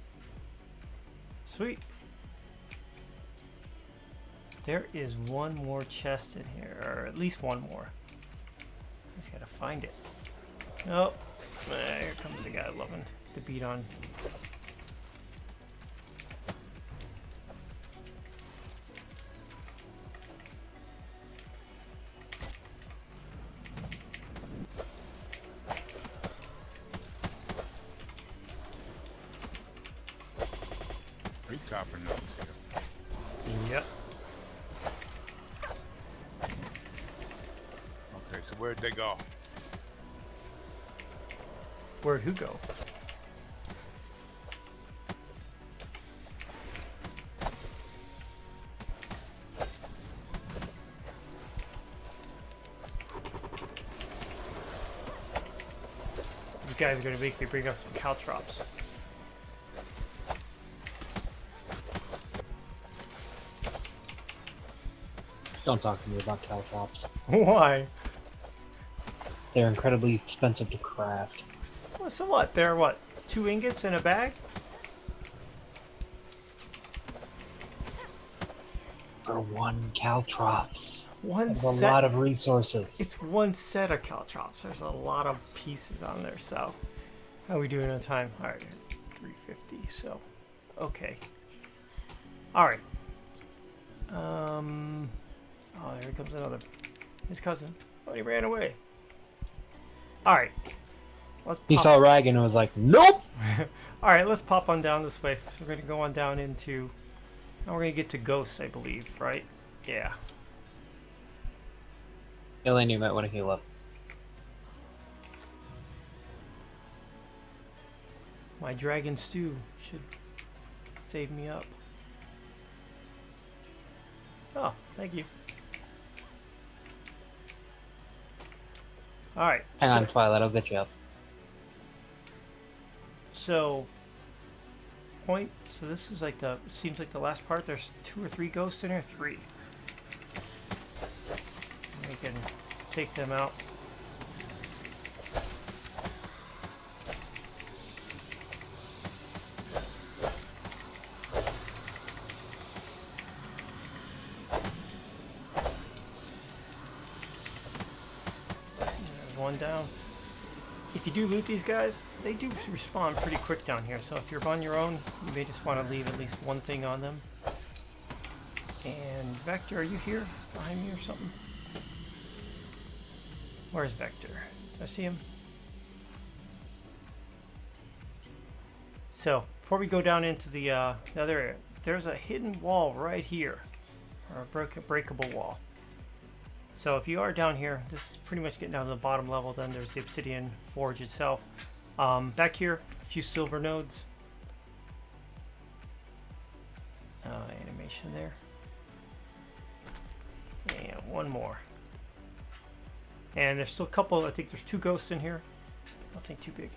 sweet. There is one more chest in here, or at least one more. I just gotta find it. Oh, here comes the guy loving the beat on. Three copper nodes here. Yep. Okay, so where'd they go? Where'd who go? These guys are gonna make me bring up some caltrops. Don't talk to me about caltrops. Why? They're incredibly expensive to craft. Well, so what? They're what? 2 ingots in a bag? For one caltrops. One That's set. a lot of resources. It's one set of caltrops. There's a lot of pieces on there, so how are we doing on time? All right, 350. So, okay. All right. Oh, there comes another. His cousin. Oh, he ran away. All right. Let's. He pop- saw Rag and was like, nope! All right, let's pop on down this way. So we're gonna go on down into. Now we're gonna get to ghosts, I believe, right? Yeah. Elaine, you might want to heal up. My dragon stew should save me up. Oh, thank you. Alright. Hang on, Twilight, I'll get you up. So this is like seems like the last part. There's 2 or 3 ghosts in here. 3. We can take them out. There's one down. If you do loot these guys, they do respawn pretty quick down here, so if you're on your own, you may just want to leave at least one thing on them. And Vector, are you here? Behind me or something? Where's Vector? I see him. So, before we go down into the other area, there's a hidden wall right here. Or a breakable wall. So if you are down here, this is pretty much getting down to the bottom level. Then there's the obsidian forge itself. Back here, a few silver nodes. Animation there. And one more. And there's still a couple, I think there's 2 ghosts in here. Nothing too big.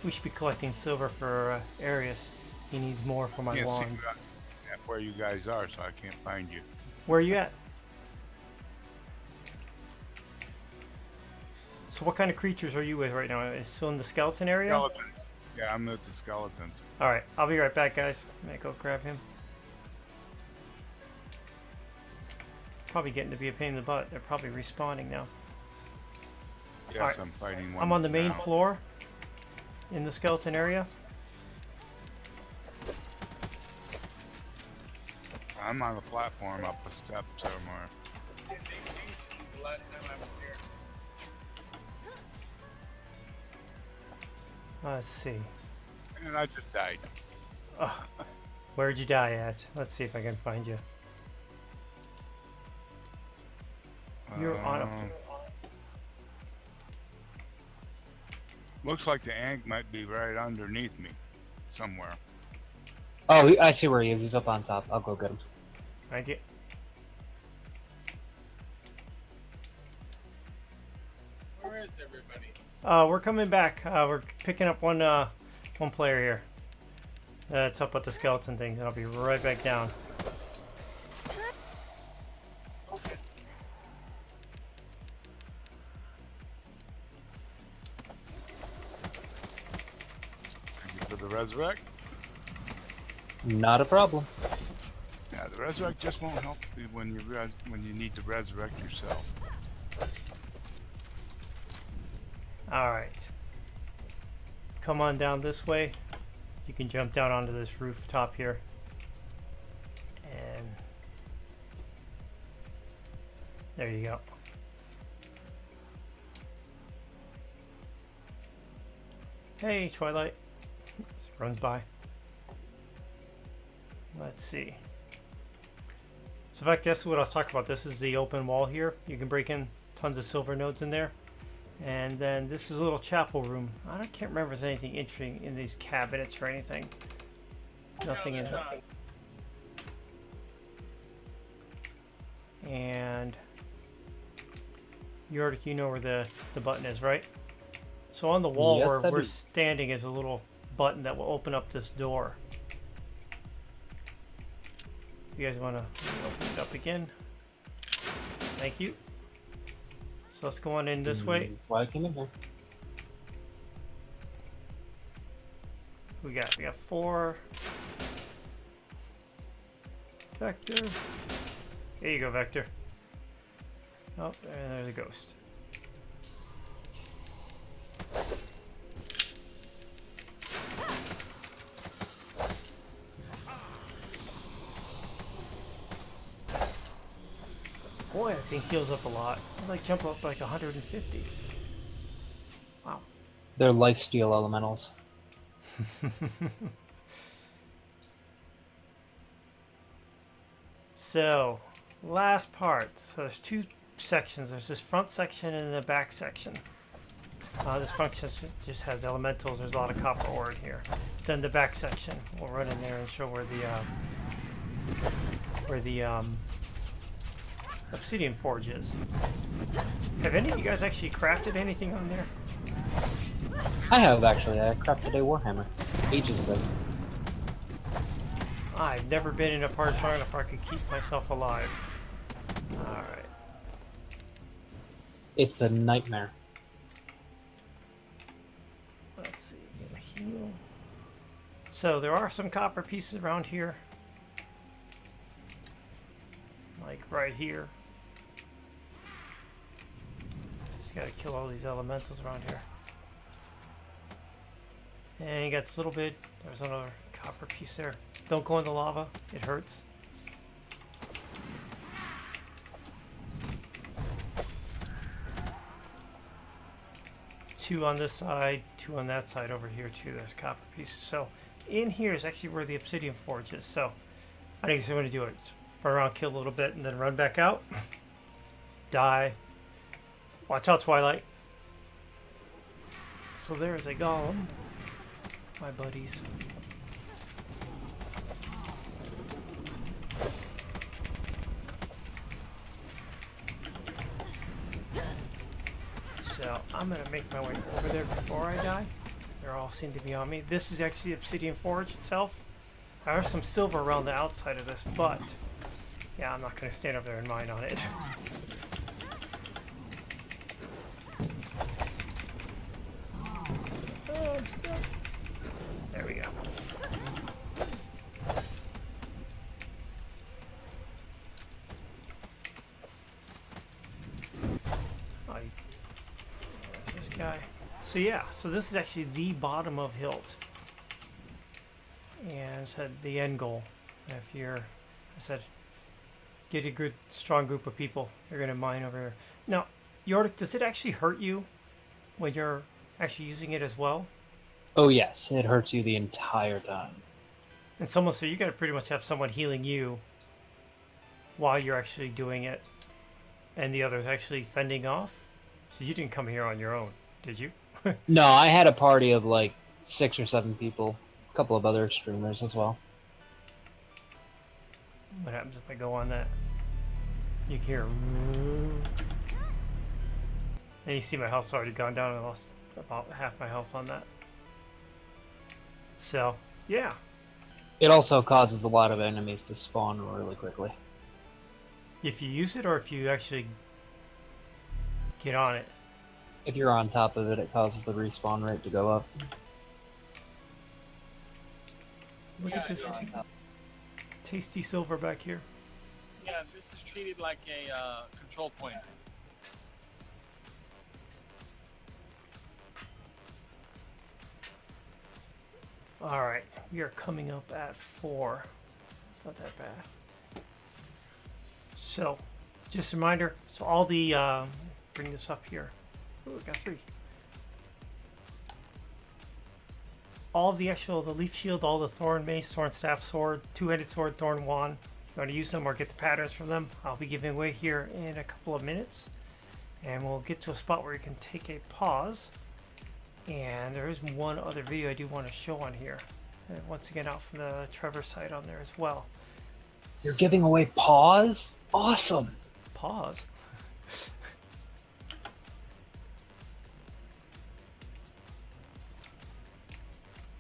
We should be collecting silver for Arius. He needs more for my Can't see wands. where you guys are, so I can't find you. Where are you at? So what kind of creatures are you with right now? Is still in the skeleton area? Skeletons. Yeah, I'm with the skeletons. Alright, I'll be right back, guys. I'm gonna go grab him. Probably getting to be a pain in the butt. They're probably respawning now. Yes, Alright. I'm fighting one. I'm on the main now. floor in the skeleton area. I'm on the platform up a step somewhere. They changed it the last time I was here. Let's see. And I just died. Oh, where'd you die at? Let's see if I can find you. You're on a... Looks like the ant might be right underneath me, somewhere. Oh, I see where he is. He's up on top. I'll go get him. Thank you. Where is everybody? We're coming back. We're picking up one player here. It's up with the skeleton thing. I'll be right back down. Okay. Thank you for the resurrect. Not a problem. Yeah, the resurrect just won't help you when you need to resurrect yourself. Alright. Come on down this way. You can jump down onto this rooftop here. And there you go. Hey, Twilight. This runs by. Let's see. So in fact, that's what I was talking about. This is the open wall here. You can break in tons of silver nodes in there. And then this is a little chapel room. Can't remember if there's anything interesting in these cabinets or anything. Nothing in there. And you know where the button is, right? So on the wall Yes, where I we're do. standing is a little button that will open up this door. You guys want to open it up again? Thank you. So let's go on in this way. That's why I came in here. We got 4. Vector. Here you go, Vector. Oh, and there's a ghost. Boy, that thing heals up a lot. It like jump up like 150. Wow. They're lifesteal elementals. So, last part. So there's two sections. There's this front section and the back section. This front section just has elementals. There's a lot of copper ore in here. Then the back section, we'll run in there and show where the obsidian forge is. Have any of you guys actually crafted anything on there? I have actually. I crafted a warhammer ages ago. I've never been in a part far enough where I could keep myself alive. Alright. It's a nightmare. Let's see. Get a heal. So there are some copper pieces around here. Like right here. Just gotta kill all these elementals around here. And you got this little bit. There's another copper piece there. Don't go in the lava. It hurts. Two on this side, two on that side over here too. There's copper pieces. So in here is actually where the obsidian forge is. So I think I'm going to do it. Run around, kill a little bit, and then run back out. Die. Watch out, Twilight. So there's a golem. My buddies. So I'm gonna make my way over there before I die. They all seem to be on me. This is actually the obsidian forge itself. I have some silver around the outside of this, but yeah, I'm not gonna stand over there and mine on it. Oh, I'm stuck. There we go. This guy. So yeah, so this is actually the bottom of Hilt. And I said the end goal. If you're, I said, get a good, strong group of people. You're gonna mine over here. Now, York, does it actually hurt you when you're actually using it as well? Oh yes, it hurts you the entire time. And someone, so you gotta pretty much have someone healing you while you're actually doing it, and the others actually fending off. So you didn't come here on your own, did you? No, I had a party of like 6 or 7 people, a couple of other streamers as well. What happens if I go on that? You can hear. And you see my health's already gone down. I lost about half my health on that. So, yeah. It also causes a lot of enemies to spawn really quickly. If you use it or if you actually get on it. If you're on top of it, it causes the respawn rate to go up. Look at this tasty silver back here. Yeah, this is treated like a control point. Alright, we are coming up at 4. It's not that bad. So, just a reminder, so all the, bring this up here. Ooh, we got 3. All of the the leaf shield, all the thorn mace, thorn staff, sword, two-handed sword, thorn wand. If you want to use them or get the patterns from them, I'll be giving away here in a couple of minutes. And we'll get to a spot where you can take a pause. And there is one other video I do want to show on here. And once again, out from the Trevor site on there as well. You're giving away paws? Awesome! Pause.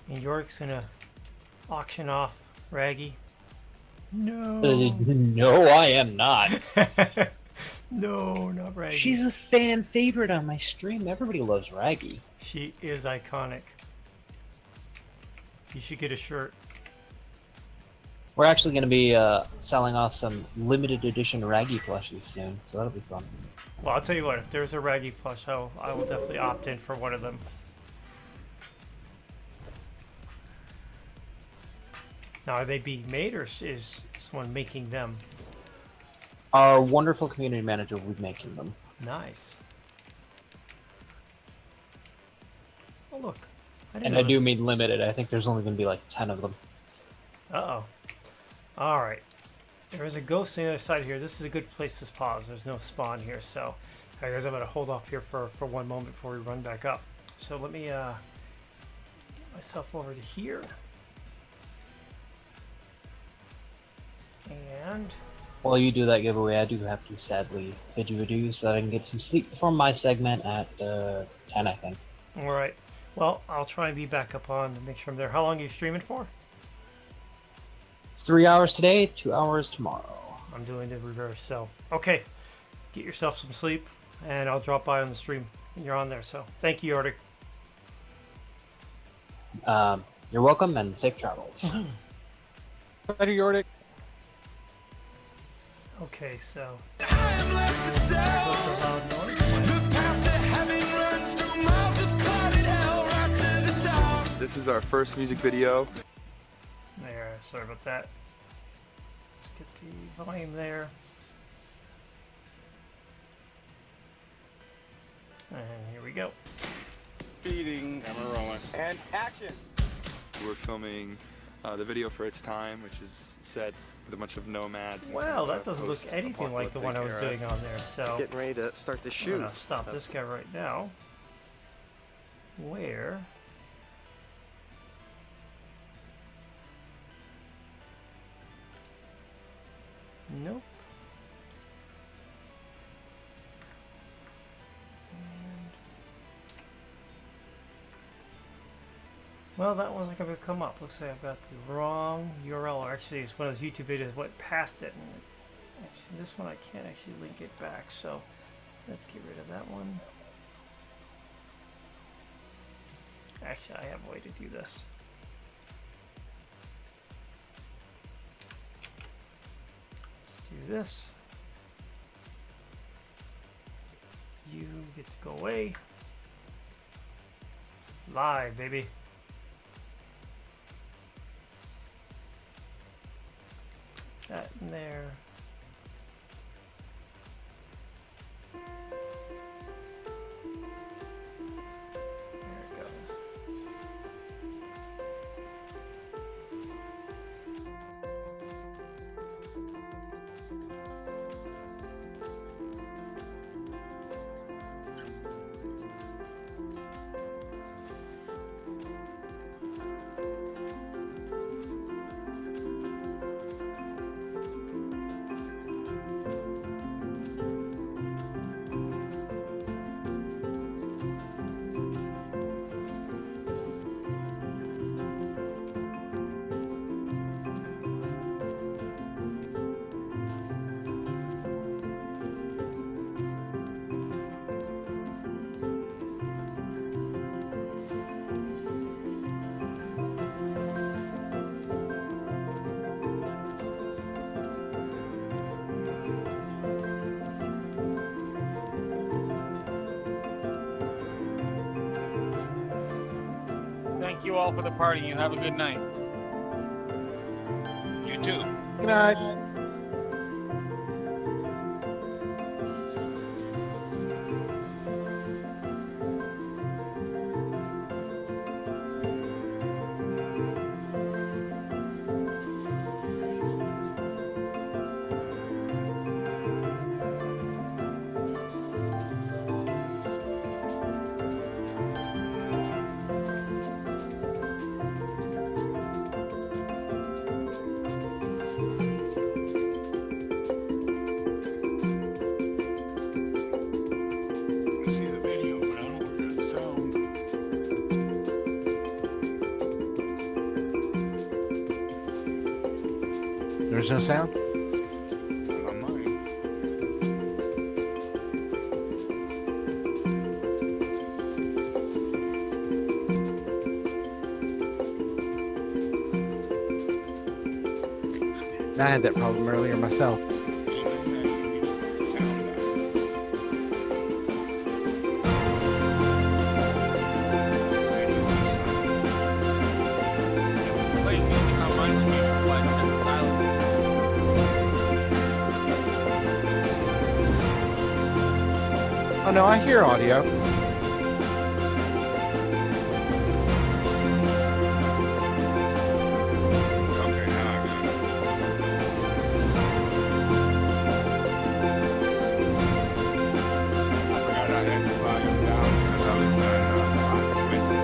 And York's gonna auction off Raggy. No. No, I am not. No, not Raggy. She's a fan favorite on my stream. Everybody loves Raggy. She is iconic. You should get a shirt. We're actually going to be selling off some limited edition Raggy plushies soon, so that'll be fun. Well, I'll tell you what, if there's a Raggy plush, I will definitely opt in for one of them. Now, are they being made, or is someone making them? Our wonderful community manager will be making them. Nice. Oh look. And I do mean limited. I think there's only going to be like 10 of them. Uh-oh. Alright. There is a ghost on the other side here. This is a good place to pause. There's no spawn here, so I guess I'm going to hold off here for one moment before we run back up. So let me get myself over to here. And While you do that giveaway, I do have to sadly bid you adieu so that I can get some sleep before my segment at 10, I think. alright. Well, I'll try and be back up on to make sure I'm there. How long are you streaming for? 3 hours today, 2 hours tomorrow. I'm doing the reverse, so okay. Get yourself some sleep, and I'll drop by on the stream. You're on there, so thank you, Arctic. You're welcome and safe travels. Better Yordic. Okay, so This is our first music video. there. Sorry about that. Let's get the volume there. And here we go. Feeding, camera rolling. And action! We're filming the video for Its Time, which is set with a bunch of nomads. and Well, kind of that doesn't look anything like the one I was post-apocalyptic doing on there, so Getting ready to start the I'm shoot. gonna stop this guy right now. Where? Nope. And well, that one's not gonna come up. Looks like I've got the wrong URL. Or actually, it's one of those YouTube videos went past it. And actually, this one I can't actually link it back. So let's get rid of that one. Actually, I have a way to do this. Let's do this. You get to go away. Live, baby. That in there. There it goes. Thank you all for the party. You have a good night. You too. Good night. I see the video, but I don't hear the sound. There's no sound. Not on mine. I had that problem earlier myself. Play music on my screen, like silent. no, I hear audio. Okay, now I got it. I forgot I had the volume down because I was on Twitch live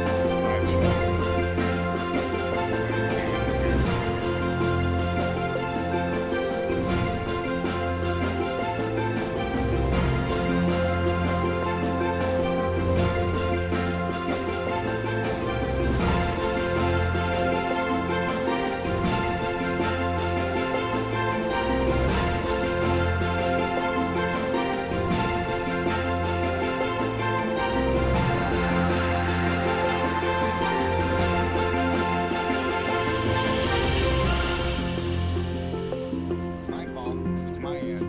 My fault. It's my end.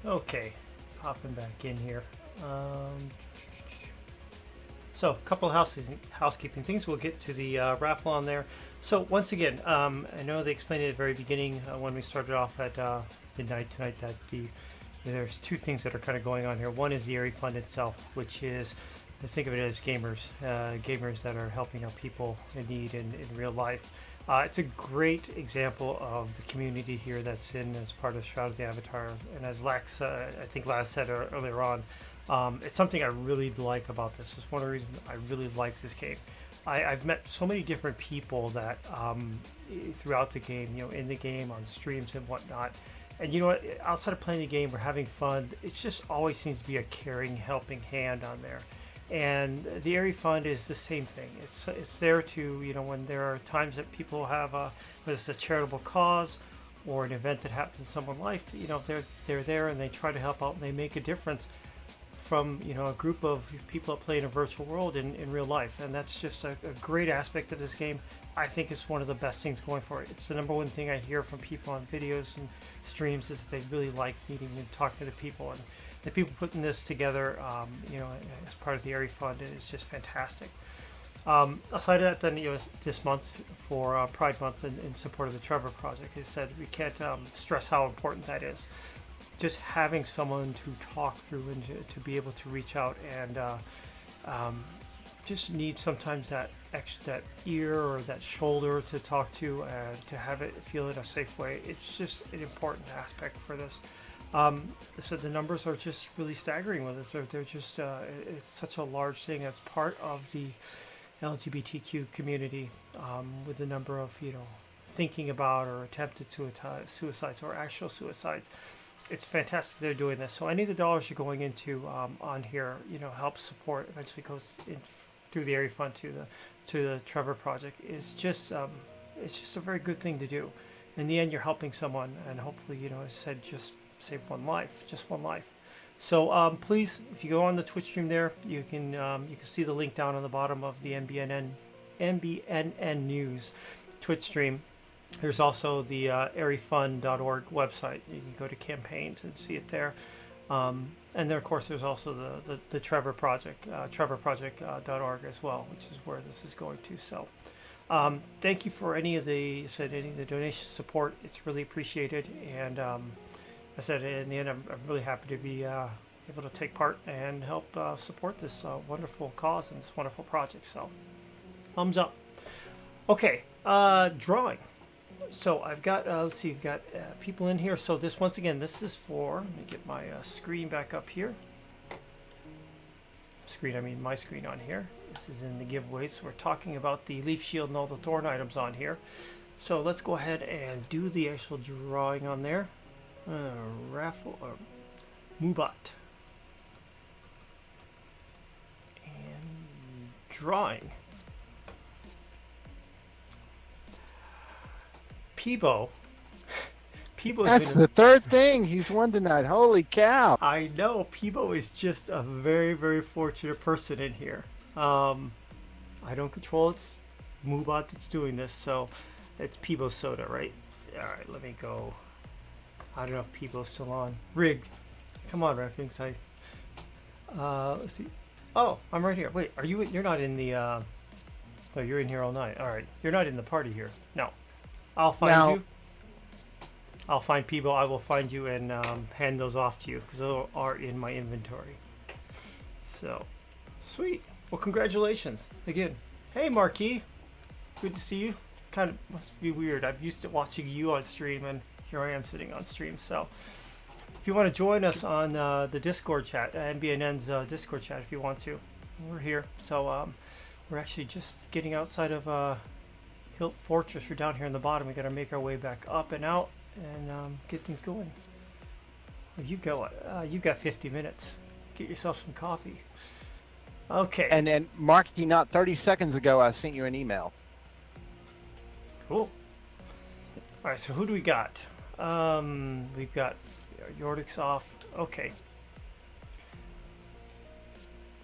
Okay, popping back in here. So a couple of housekeeping things. We'll get to the raffle on there. So once again, I know they explained it at the very beginning when we started off at midnight tonight that there's two things that are kind of going on here. One is the Airy Fund itself, which is, think of it as gamers that are helping out people in need in real life. It's a great example of the community here that's in as part of Shroud of the Avatar. And as Lax, I think Laz said earlier on, it's something I really like about this. It's one of the reasons I really like this game. I've met so many different people that throughout the game, in the game, on streams and whatnot. And you know what, outside of playing the game or having fun, it just always seems to be a caring, helping hand on there. And the Airy Fund is the same thing. It's there to, when there are times that people have, whether it's a charitable cause or an event that happens in someone's life, they're there and they try to help out and they make a difference from, a group of people that play in a virtual world in real life. And that's just a great aspect of this game. I think it's one of the best things going for it. It's the number one thing I hear from people on videos and streams is that they really like meeting and talking to people. And the people putting this together, as part of the Airy Fund is just fantastic. Aside of that, then, this month for Pride Month in support of the Trevor Project, is said we can't stress how important that is. Just having someone to talk through and to be able to reach out and just need sometimes that ear or that shoulder to talk to and to have it feel in a safe way. It's just an important aspect for this. So the numbers are just really staggering with it. They're just it's such a large thing as part of the LGBTQ community, with the number of thinking about or attempted suicides or actual suicides. It's fantastic they're doing this. So any of the dollars you're going into on here, helps support, eventually goes in through the Airy Fund to the Trevor Project. Is just it's just a very good thing to do. In the end, you're helping someone, and hopefully, as I said, just save just one life. So please, if you go on the Twitch stream there, you can see the link down on the bottom of the NBNN News Twitch stream. There's also the airyfund.org website. You can go to campaigns and see it there. And then, of course, there's also the Trevor Project, trevorproject.org as well, which is where this is going to. So thank you for any of the donation support. It's really appreciated. And I said, in the end, I'm really happy to be able to take part and help support this wonderful cause and this wonderful project. So thumbs up. Okay, drawing. So I've got, let's see, we've got people in here. So this, once again, this is for, let me get my screen back up here. My screen on here. This is in the giveaways. So we're talking about the leaf shield and all the thorn items on here. So let's go ahead and do the actual drawing on there. Raffle, or Mubat. And drawing. Peebo. That's the third thing he's won tonight. Holy cow. I know. Peebo is just a very, very fortunate person in here. I don't control it. It's Mubat that's doing this, so it's Peebo Soda, right? Alright, let me go. I don't know if Peebo's still on. Rigged. Come on, Raffings. Let's see. Oh, I'm right here. Wait, are you? You're not in the. No, you're in here all night. All right, you're not in the party here. No, I'll find Now- you. I'll find Peebo. I will find you and hand those off to you because those are in my inventory. So, sweet. Well, congratulations again. Hey, Marquis. Good to see you. Kind of must be weird. I'm used to watching you on stream, and here I am sitting on stream. So, if you want to join us on the Discord chat, NBNN's Discord chat, if you want to, we're here. So, we're actually just getting outside of Hilt Fortress. We're down here in the bottom. We got to make our way back up and out and get things going. Well, you've got 50 minutes. Get yourself some coffee. Okay. And Marky, not 30 seconds ago, I sent you an email. Cool. All right, so who do we got? We've got Yordix off. Okay.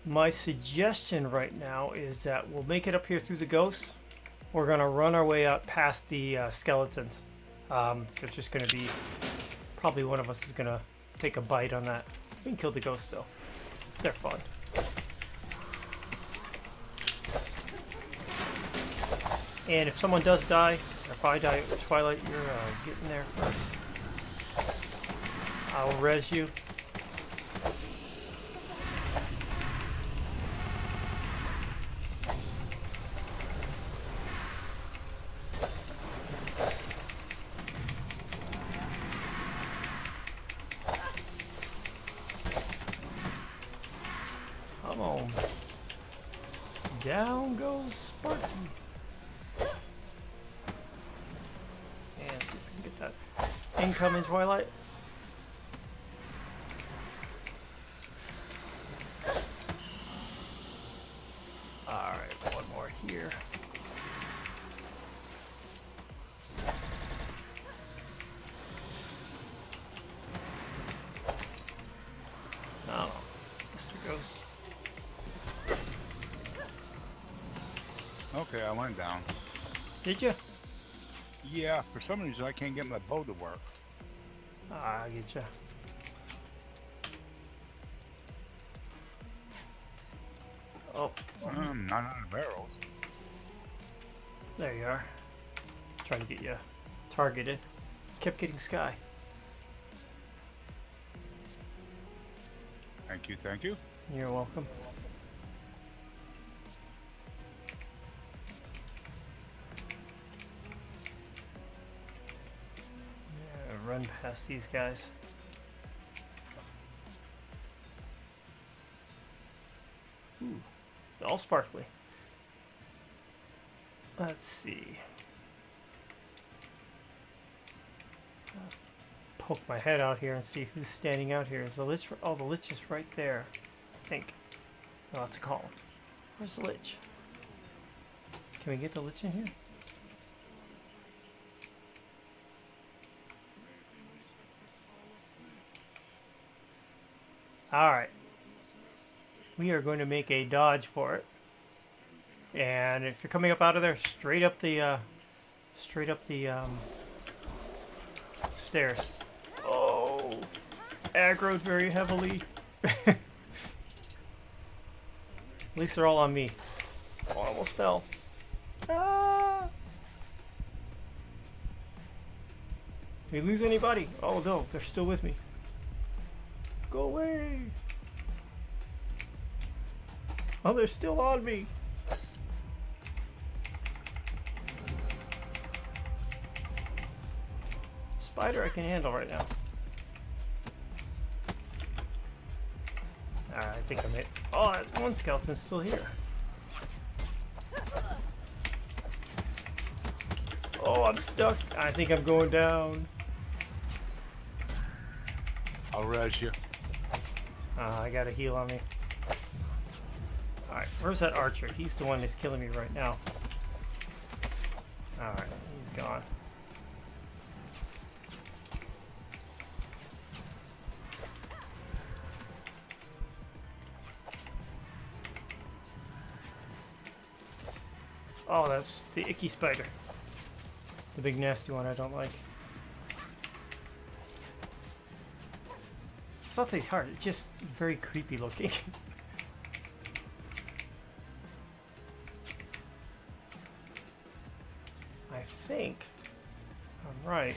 My suggestion right now is that we'll make it up here through the ghosts. We're going to run our way up past the skeletons. They're just going to be... Probably one of us is going to take a bite on that. We can kill the ghosts, though. They're fun. And if someone does die, or if I die at Twilight, you're getting there first. I'll res you. Come on. Down goes Sparky. And see if we can get that incoming Twilight. Alright, one more here. Oh, Mr. Ghost. Okay, I went down. Did you? Yeah, for some reason I can't get my bow to work. Ah, I get you. Oh, I'm not out of barrels. there you are. Trying to get you targeted. Kept getting Sky. Thank you, thank you. You're welcome. Yeah, run past these guys. Ooh, all sparkly. Let's see. Poke my head out here and see who's standing out here. Is the lich? Oh, the lich is right there. I think. Oh, it's a column. Where's the lich? Can we get the lich in here? Alright. We are going to make a dodge for it. And if you're coming up out of there, straight up the stairs. Oh, aggroed very heavily. At least they're all on me. Oh, I almost fell. Ah! Did we lose anybody? Oh no, they're still with me. Go away. Oh, they're still on me. Spider I can handle right now. I think I made... Oh, that one skeleton's still here. Oh, I'm stuck. I think I'm going down. I'll res you. I got a heal on me. Alright, where's that archer? He's the one that's killing me right now. Alright, he's gone. Oh, that's the icky spider. The big nasty one I don't like. It's not that he's hard, it's just very creepy looking. think I'm right.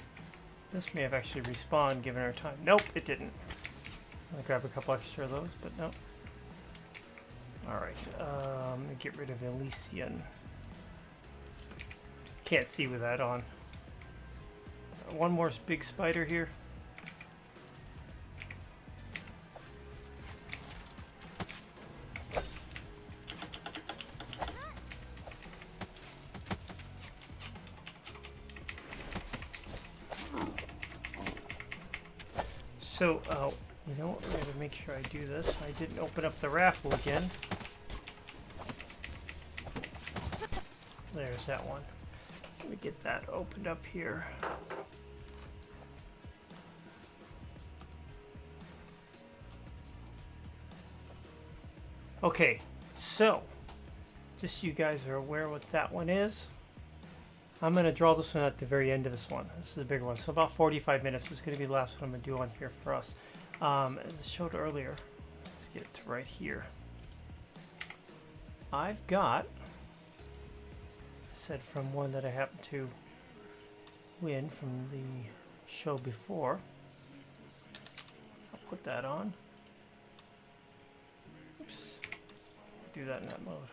This may have actually respawned given our time. Nope, it didn't. I'm gonna grab a couple extra of those, but no. Alright, get rid of Elysian. Can't see with that on. One more big spider here. So, you know what, we're going to make sure I do this. I didn't open up the raffle again. There's that one. So let me get that opened up here. Okay, so, just so you guys are aware what that one is. I'm going to draw this one at the very end of this one. This is a bigger one. So about 45 minutes is going to be the last one I'm going to do on here for us. As I showed earlier, let's get to right here. I've got, I said from one that I happened to win from the show before. I'll put that on. Oops. Do that in that mode.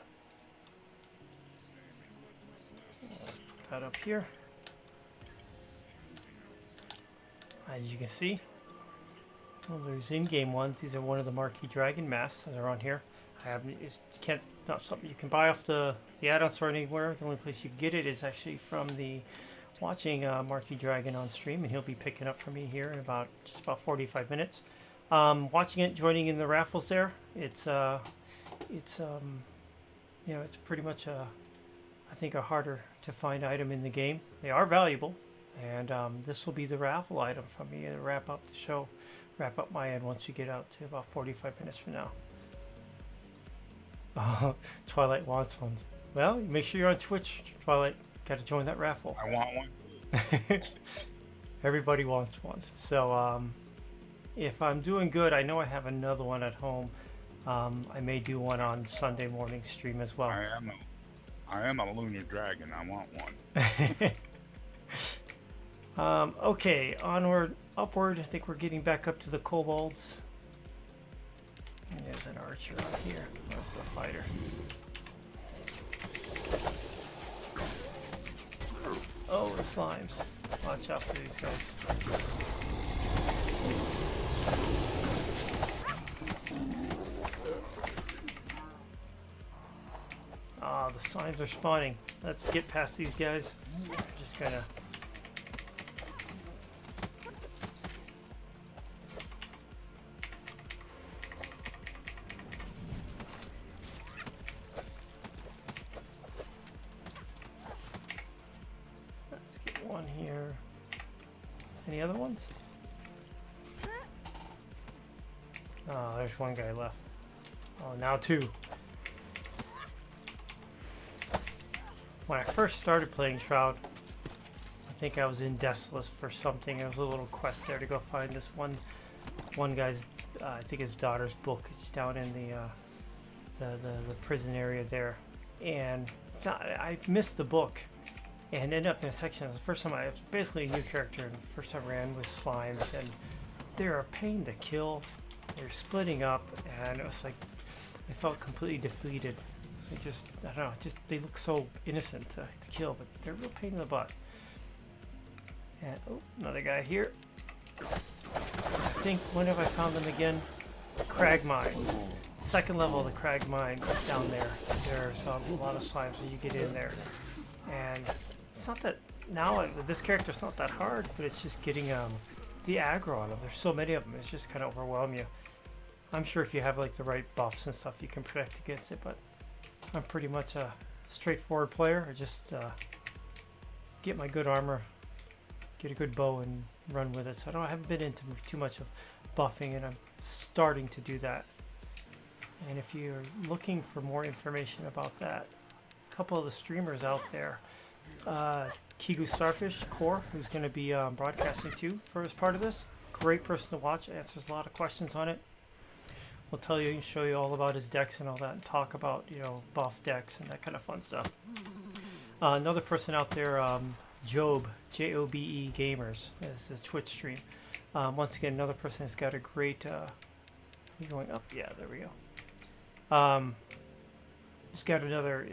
That up here. As you can see, well, there's in-game ones. These are one of the marquee dragon masks that are on here. I haven't. It's not something you can buy off the add-on store anywhere. The only place you can get it is actually from the watching Marquee Dragon on stream, and he'll be picking up for me here in about 45 minutes. Watching it, joining in the raffles there. It's you know, it's pretty much I think a harder to find item in the game. They are valuable, and this will be the raffle item from me to wrap up the show, wrap up my end once you get out to about 45 minutes from now. Twilight wants one. Well, make sure you're on Twitch, Twilight. Got to join that raffle. I want one. Everybody wants one. So if I'm doing good, I know I have another one at home. I may do one on Sunday morning stream as well. I am a lunar dragon. I want one. Okay, onward, upward. I think we're getting back up to the kobolds. And there's an archer out here. That's the fighter. Oh, the slimes. Watch out for these guys. Ah, the slimes are spawning. Let's get past these guys. Just gonna... Let's get one here. Any other ones? Oh, there's one guy left. Oh, now two. When I first started playing Shroud, I think I was in Desolus for something. There was a little quest there to go find this one guy's, I think his daughter's book. It's down in the prison area there, and I missed the book and ended up in a section. It was the first time I was basically a new character, and the first time I ran with slimes, and they're a pain to kill. They're splitting up, and it was like I felt completely defeated. They just, I don't know, they look so innocent to kill, but they're a real pain in the butt. And, oh, another guy here. I think, when have I found them again? Crag mines. Second level of the crag mines down there. There's a lot of slimes when you get in there. And it's not that, now with this character it's not that hard, but it's just getting the aggro on them. There's so many of them, it's just kind of overwhelm you. I'm sure if you have like the right buffs and stuff, you can protect against it, but I'm pretty much a straightforward player. I just get my good armor, get a good bow, and run with it. So I haven't been into too much of buffing, and I'm starting to do that. And if you're looking for more information about that, a couple of the streamers out there, Kigu Starfish Core, who's going to be broadcasting too for as part of this, great person to watch, answers a lot of questions on it. We'll tell you and show you all about his decks and all that, and talk about, you know, buff decks and that kind of fun stuff. Another person out there, Jobe, Jobe Gamers. This is a Twitch stream. Once again, another person has got a great. Going up, yeah, there we go. He's got another.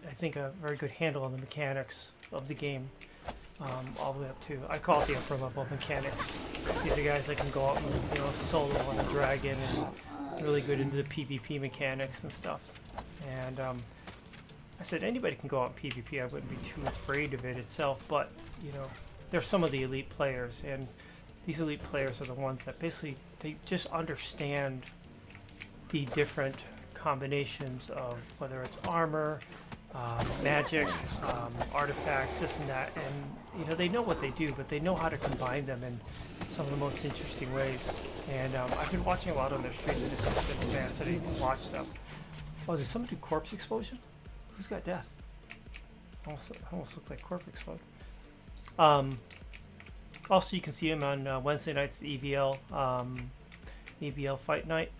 I think a very good handle on the mechanics of the game. All the way up to, I call it the upper level mechanics. These are guys that can go out and solo on a dragon and really good into the PvP mechanics and stuff. And I said anybody can go out in PvP. I wouldn't be too afraid of it itself, but they're some of the elite players, and these elite players are the ones that basically they just understand the different combinations of whether it's armor, magic, artifacts, this and that, and they know what they do, but they know how to combine them in some of the most interesting ways. And I've been watching a lot on their streams, and it's just been fascinating to watch them. Oh, did someone do corpse explosion? Who's got death? Almost looked like corpse explode. Also, you can see him on Wednesday nights, the EVL fight night,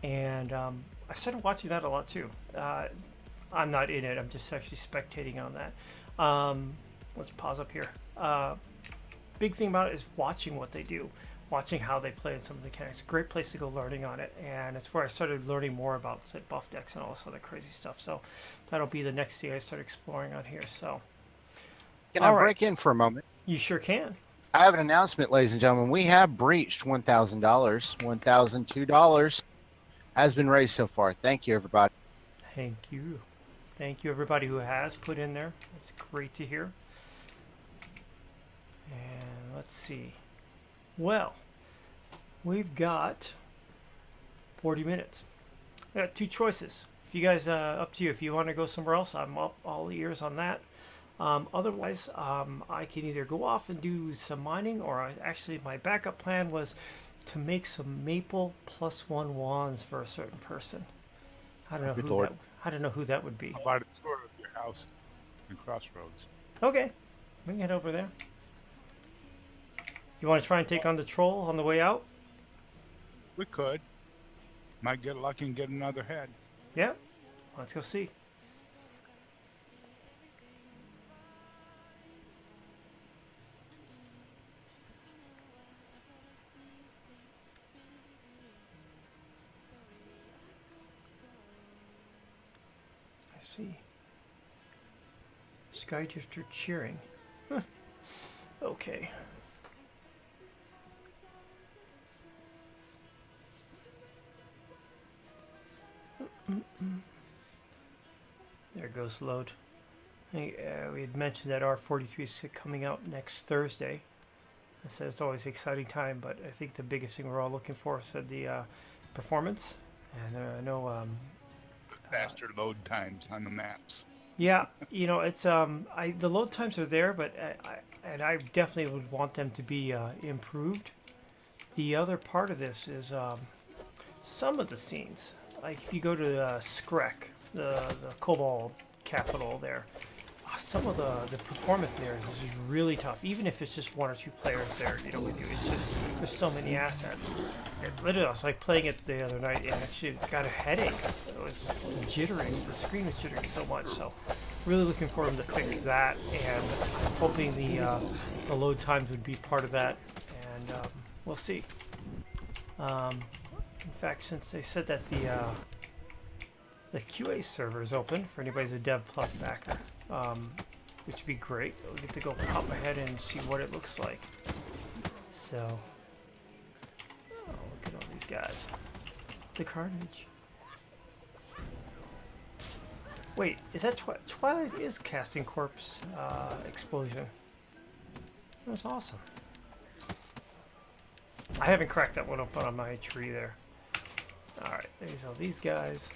and I started watching that a lot too. I'm not in it. I'm just actually spectating on that. Let's pause up here. Big thing about it is watching what they do, watching how they play in some of the mechanics. Great place to go learning on it, and it's where I started learning more about buff decks and all this other crazy stuff. So that'll be the next thing I start exploring on here. So can I break in for a moment? You sure can. I have an announcement, ladies and gentlemen. We have breached $1,000. $1,002 has been raised so far. Thank you, everybody. Thank you. Thank you, everybody who has put in there. It's great to hear. And let's see. Well, we've got 40 minutes. We got two choices. If you guys, up to you. If you want to go somewhere else, I'm all ears on that. Otherwise, I can either go off and do some mining, or actually my backup plan was to make some maple +1 wands for a certain person. I don't know who that would be. How about it's sort of your house in Crossroads? Okay, we can head over there. You want to try and take on the troll on the way out? We could. Might get lucky and get another head. Yeah, let's go see. Skydrifter cheering. Huh. Okay. There goes load. Hey, we had mentioned that R43 is coming out next Thursday. I said it's always an exciting time, but I think the biggest thing we're all looking for is the performance. And I know faster load times on the maps. Yeah, it's the load times are there, but I definitely would want them to be improved. The other part of this is some of the scenes, like if you go to Skrek, the Cobalt capital there, some of the performance there is just really tough. Even if it's just one or two players there, with you, it's just there's so many assets. Literally, I was like playing it the other night and actually got a headache. It was jittering. The screen was jittering so much. So, really looking for them to fix that, and hoping the load times would be part of that. And we'll see. In fact, since they said that the QA server is open for anybody who's a Dev Plus backer, which would be great. We'll get to go pop ahead and see what it looks like. So, look at all these guys. The carnage. Wait, is that Twilight is casting corpse explosion? That's awesome. I haven't cracked that one open on my tree there. Alright, there's all these guys.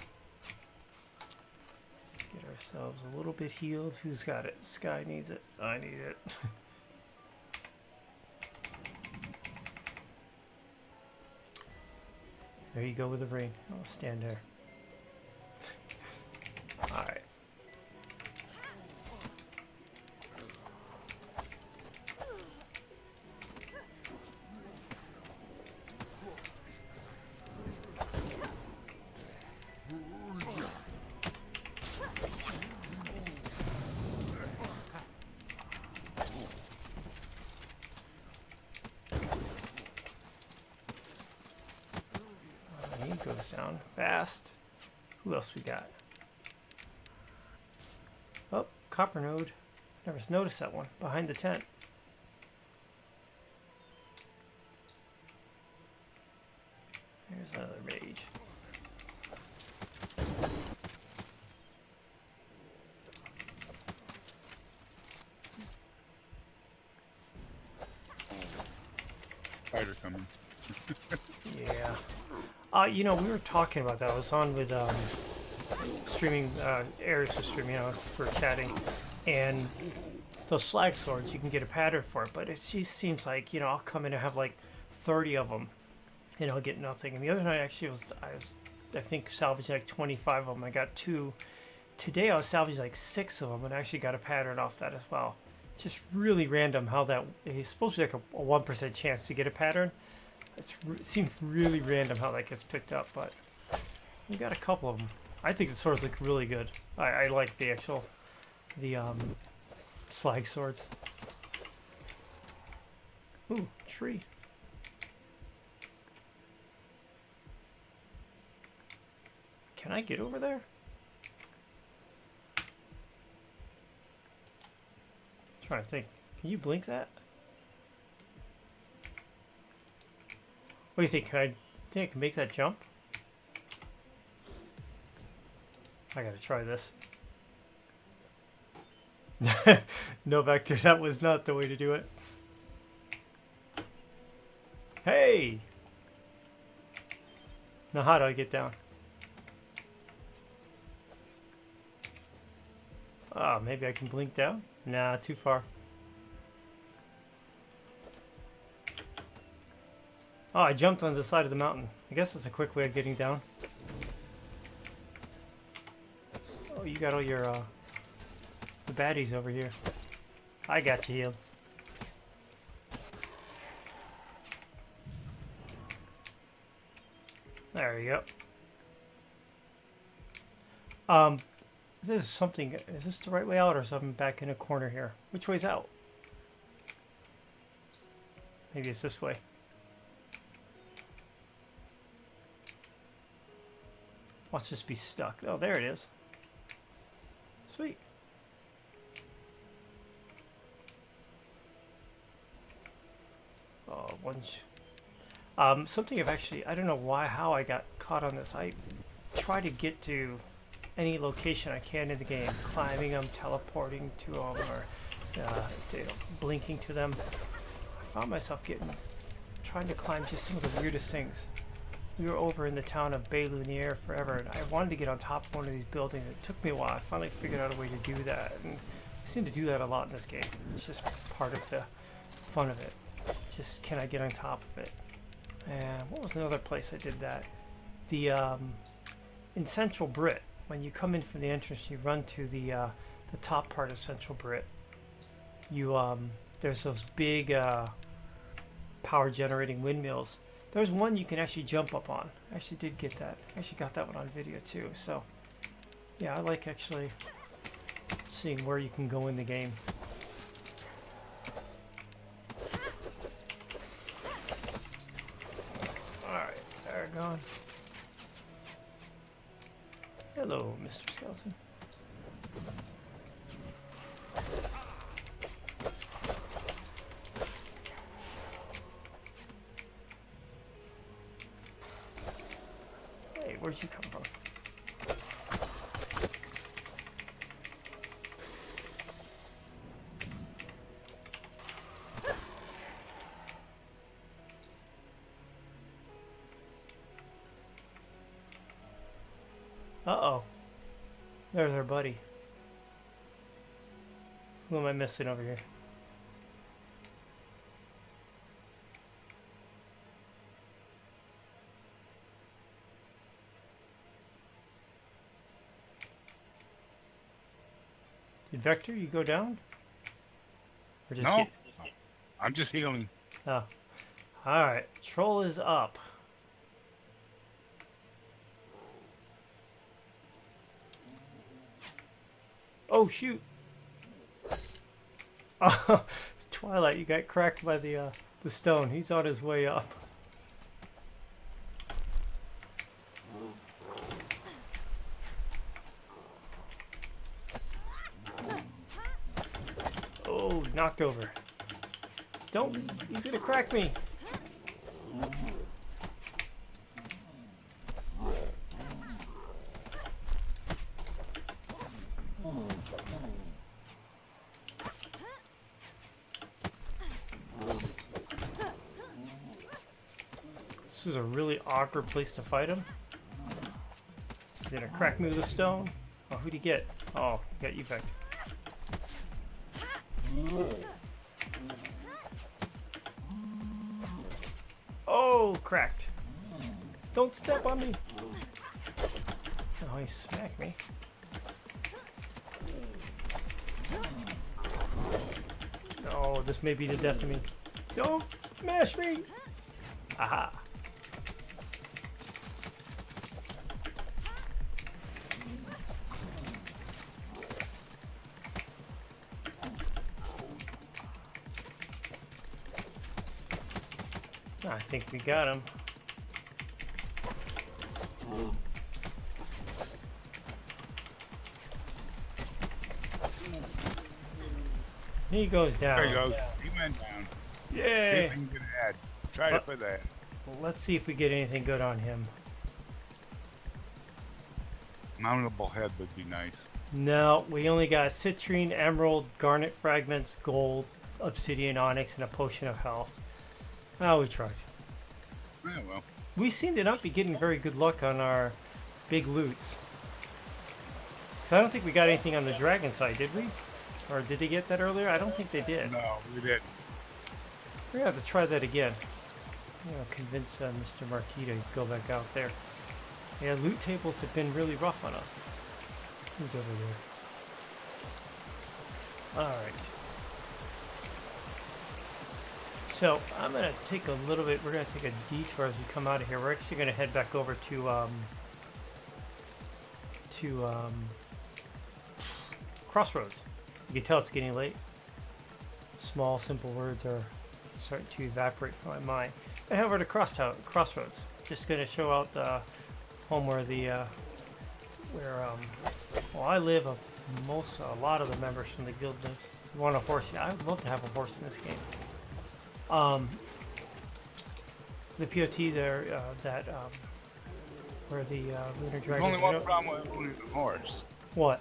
Let's get ourselves a little bit healed. Who's got it? Sky needs it. I need it. There you go with the ring. I'll stand there. Alright. goes down fast. Who else we got? Oh, copper node. Never noticed that one behind the tent. Here's another mage. Spider coming. Yeah. You know, we were talking about that. I was on with streaming, Aries was streaming, for chatting, and those slag swords, you can get a pattern for it, but it just seems like, you know, I'll come in and have like 30 of them, and I'll get nothing. And the other night, actually, I think salvaging like 25 of them. I got 2. Today, I was salvaging like 6 of them, and I actually got a pattern off that as well. It's just really random how that, it's supposed to be like a 1% chance to get a pattern. It seems really random how that gets picked up, but we got a couple of them. I think the swords look really good. I like the actual, slag swords. Ooh, tree. Can I get over there? Trying to think. Can you blink that? What do you think? Think I can make that jump? I gotta try this. No, Vector, that was not the way to do it. Hey! Now how do I get down? Oh, maybe I can blink down? Nah, too far. Oh, I jumped on the side of the mountain. I guess that's a quick way of getting down. Oh, you got all your, the baddies over here. I got you healed. There you go. This is something, is this the right way out or something back in a corner here? Which way's out? Maybe it's this way. Watch this be stuck. Oh, there it is. Sweet. Oh, something I've actually, I don't know how I got caught on this. I try to get to any location I can in the game, climbing them, teleporting to them, or blinking to them. I found myself trying to climb just some of the weirdest things. We were over in the town of Bailunier forever, and I wanted to get on top of one of these buildings. It took me a while. I finally figured out a way to do that, and I seem to do that a lot in this game. It's just part of the fun of it. Just, can I get on top of it? And what was another place I did that? In Central Brit, when you come in from the entrance, you run to the top part of Central Brit. There's those big power generating windmills. There's one you can actually jump up on. I actually did get that. I actually got that one on video too. So yeah, I like actually seeing where you can go in the game. Alright, they're gone. Hello, Mr. Skeleton. Hey, where'd you come from? Uh-oh. There's our buddy. Who am I missing over here? Did Vector, you go down? Or just No, I'm just healing. Oh. Alright, troll is up. Oh shoot! Oh, Twilight, you got cracked by the stone. He's on his way up. knocked over. Don't. He's gonna crack me. This is a really awkward place to fight him. He's gonna crack me with a stone. Oh, who'd he get? Oh, he got you back. Oh, cracked. Don't step on me. Oh, he smacked me. Oh, this may be the death of me. Don't smash me. Aha. I think we got him. He goes down. There he goes. He went down. See Yay! if we can get ahead. Try to put that. Let's see if we get anything good on him. Mountable head would be nice. No, we only got citrine, emerald, garnet fragments, gold, obsidian, onyx, and a potion of health. Oh, we tried. Yeah, well. We seem to not be getting very good luck on our big loots. So I don't think we got anything on the dragon side, did we? Or did they get that earlier? I don't think they did. No, we didn't. We're gonna have to try that again. I'm gonna convince Mr. Marquis to go back out there. Yeah, loot tables have been really rough on us. Who's over there? Alright. So, I'm gonna take a little bit, we're gonna take a detour as we come out of here. We're actually gonna head back over to Crossroads. You can tell it's getting late. Small, simple words are starting to evaporate from my mind. I head over to Crossroads. Just gonna show out the home where the well, I live. A lot of the members from the guild lives. You want a horse? Yeah, I'd love to have a horse in this game. The POT there, where the lunar There's dragons. only one problem with owning a horse. What?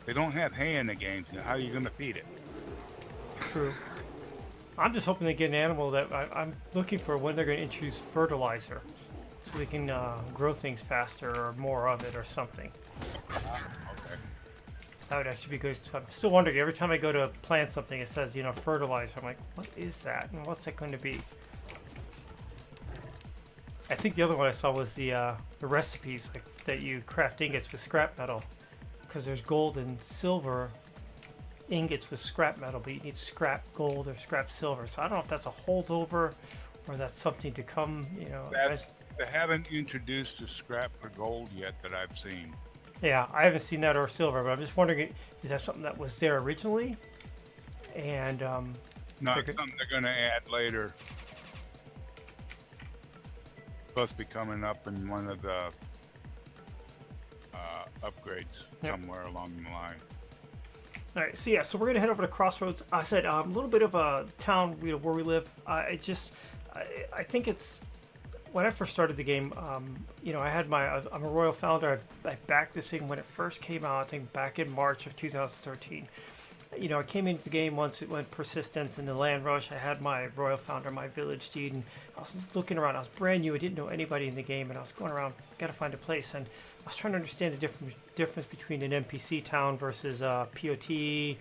They don't have hay in the game, so how are you going to feed it? True. I'm just hoping they get an animal that I'm looking for when they're going to introduce fertilizer, so we can grow things faster or more of it or something. Okay. That would actually be good. So I'm still wondering, every time I go to plant something, it says, you know, fertilizer. I'm like, what is that? And what's that going to be? I think the other one I saw was the recipes, like that you craft ingots with scrap metal. Because there's gold and silver ingots with scrap metal, but you need scrap gold or scrap silver. So I don't know if that's a holdover or that's something to come, you know. They haven't introduced the scrap for gold yet that I've seen. Yeah, I haven't seen that or silver, but I'm just wondering, is that something that was there originally? And No, it's something they're going to add later. Supposed to be coming up in one of the upgrades somewhere along the line. all right, so yeah, so we're gonna head over to Crossroads. I said a little bit of a town, you know, where we live. I think it's when I first started the game. You know, I'm a Royal Founder. I backed this thing when it first came out. I think back in March of 2013. You know, I came into the game once it went persistent in the land rush. I had my Royal Founder, my village steed, and I was looking around. I was brand new. I didn't know anybody in the game, and I was going around, got to find a place. And I was trying to understand the difference between an NPC town versus a POT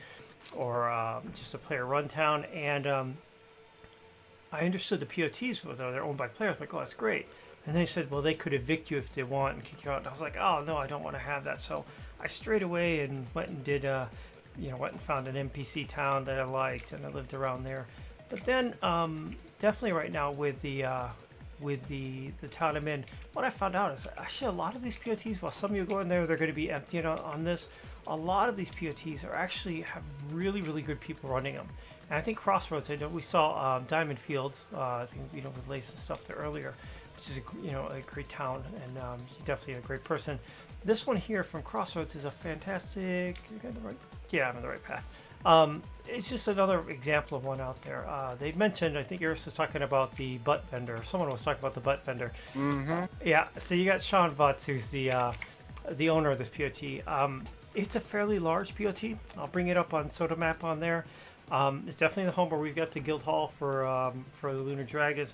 or just a player-run town. And I understood the POTs, though they're owned by players. I'm like, oh, that's great. And they said, well, they could evict you if they want and kick you out. And I was like, oh, no, I don't want to have that. So I strayed away and went and did... went and found an NPC town that I liked, and I lived around there. But then, definitely right now with the town I'm in, what I found out is actually a lot of these POTs, while some of you go in there, they're going to be empty on this. A lot of these POTs are actually have really, really good people running them. And I think Crossroads, I know we saw Diamond Fields, I think, you know, with Lace and stuff there earlier, which is a great town, and she's definitely a great person. This one here from Crossroads is a fantastic. You got the right? Yeah, I'm on the right path. It's just another example of one out there. They mentioned, I think Iris was talking about the butt vendor. Someone was talking about the butt vendor. Mm-hmm. Yeah, so you got Sean Butts, who's the owner of this POT. It's a fairly large POT. I'll bring it up on Soda Map on there. It's definitely the home where we've got the guild hall for the Lunar Dragons.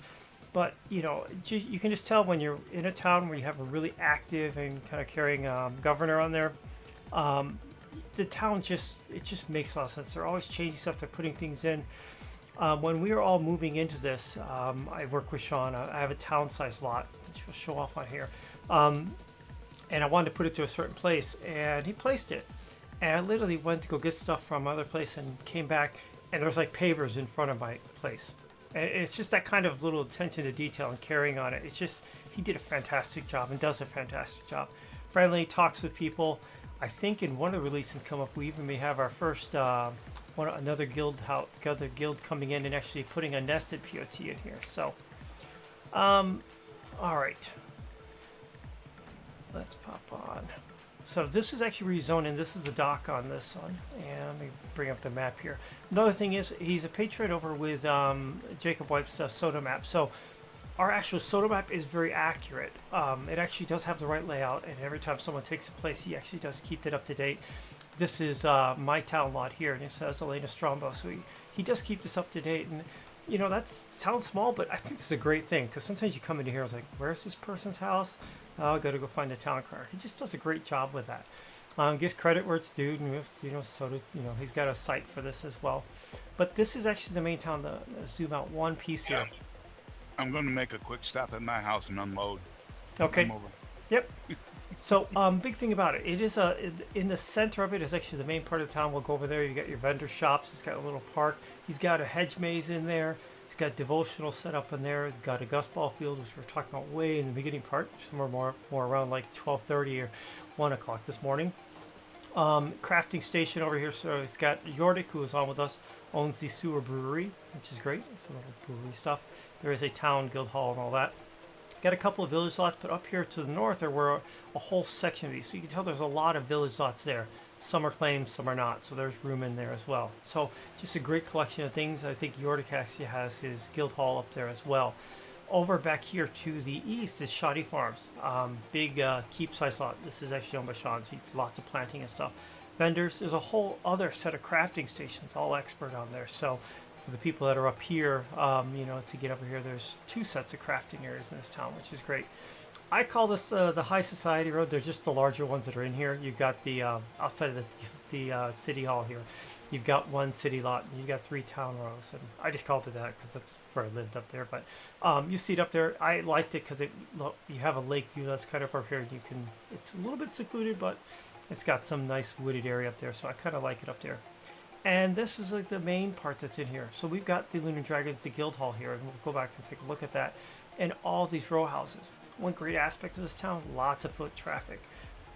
But, you know, you can just tell when you're in a town where you have a really active and kind of caring governor on there. The town just makes a lot of sense. They're always changing stuff. They're putting things in. When we were all moving into this, I work with Sean. I have a town-sized lot, which we'll show off on here. And I wanted to put it to a certain place, and he placed it. And I literally went to go get stuff from another place and came back, and there was like pavers in front of my place. And it's just that kind of little attention to detail and caring on it. It's just, he did a fantastic job and does a fantastic job. Friendly, talks with people. I think in one of the releases come up, we even may have our first another guild coming in and actually putting a nested POT in here. So, all right, let's pop on. So this is actually rezoned, and this is the dock on this one. And let me bring up the map here. Another thing is, he's a patron over with Jacob White's Soda Map. So our actual Soda Map is very accurate. It actually does have the right layout, and every time someone takes a place, he actually does keep it up to date. This is my town lot here, and it says Elena Strombo, so he does keep this up to date. And you know, that sounds small, but I think it's a great thing, because sometimes you come into here, it's like, where's this person's house? Oh, I gotta go find the town crier. He just does a great job with that. Gives credit where it's due, and he's got a site for this as well. But this is actually the main town. The zoom out one piece here. I'm going to make a quick stop at my house and unload. Okay. I'm over. Yep. So, big thing about it, it is in the center of it is actually the main part of the town. We'll go over there. You got your vendor shops. It's got a little park. He's got a hedge maze in there. He's got devotional set up in there. He's got a gusball field, which we were talking about way in the beginning part, somewhere more around like 12:30 or 1 o'clock this morning. Crafting station over here. So he's got Yordik, who is on with us, owns the sewer brewery, which is great. It's a little brewery stuff. There is a town guild hall and all that. Got a couple of village lots, but up here to the north there were a whole section of these. So you can tell there's a lot of village lots there. Some are claimed, some are not. So there's room in there as well. So just a great collection of things. I think Yordik actually has his guild hall up there as well. Over back here to the east is Shoddy Farms. Big keep size lot. This is actually owned by Sean. Lots of planting and stuff. Vendors. There's a whole other set of crafting stations, all expert on there. So for the people that are up here, to get over here, there's 2 sets of crafting areas in this town, which is great. I call this the High Society Road. They're just the larger ones that are in here. You've got the outside of the city hall here. You've got 1 city lot, and you've got 3 town rows. And I just called it that because that's where I lived up there. But you see it up there. I liked it because you have a lake view that's kind of up here. It's a little bit secluded, but it's got some nice wooded area up there. So I kind of like it up there. And this is like the main part that's in here. So we've got the Lunar Dragons, the guild hall here, and we'll go back and take a look at that. And all these row houses. One great aspect of this town, lots of foot traffic.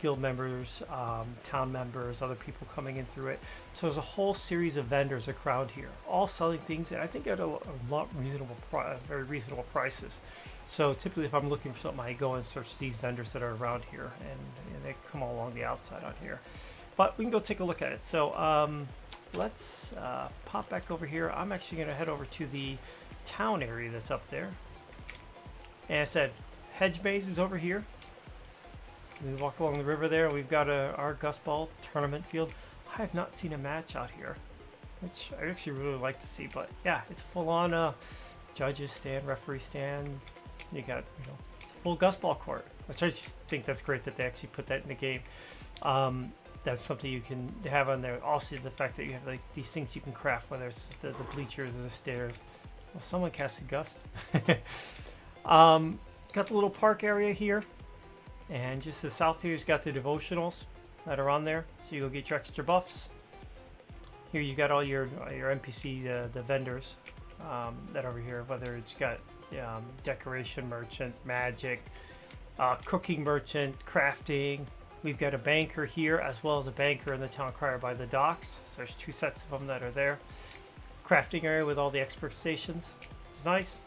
Guild members, town members, other people coming in through it. So there's a whole series of vendors around here, all selling things, and I think at a lot very reasonable prices. So typically if I'm looking for something, I go and search these vendors that are around here, and they come all along the outside on here. But we can go take a look at it. So let's pop back over here. I'm actually going to head over to the town area that's up there. And I said, hedge maze is over here. We walk along the river there. We've got our gusball tournament field. I have not seen a match out here, which I actually really like to see. But yeah, it's full-on judges stand, referee stand. You got, it's a full gusball court, which I just think that's great that they actually put that in the game. That's something you can have on there. Also, the fact that you have like these things you can craft, whether it's the bleachers or the stairs. Well, someone cast a gust. Got the little park area here, and just to the south here, you've got the devotionals that are on there. So you go get your extra buffs. Here you got all your NPC, the vendors that are over here. Whether it's got decoration merchant, magic, cooking merchant, crafting. We've got a banker here, as well as a banker in the town crier by the docks. So there's 2 sets of them that are there. Crafting area with all the expert stations. It's nice.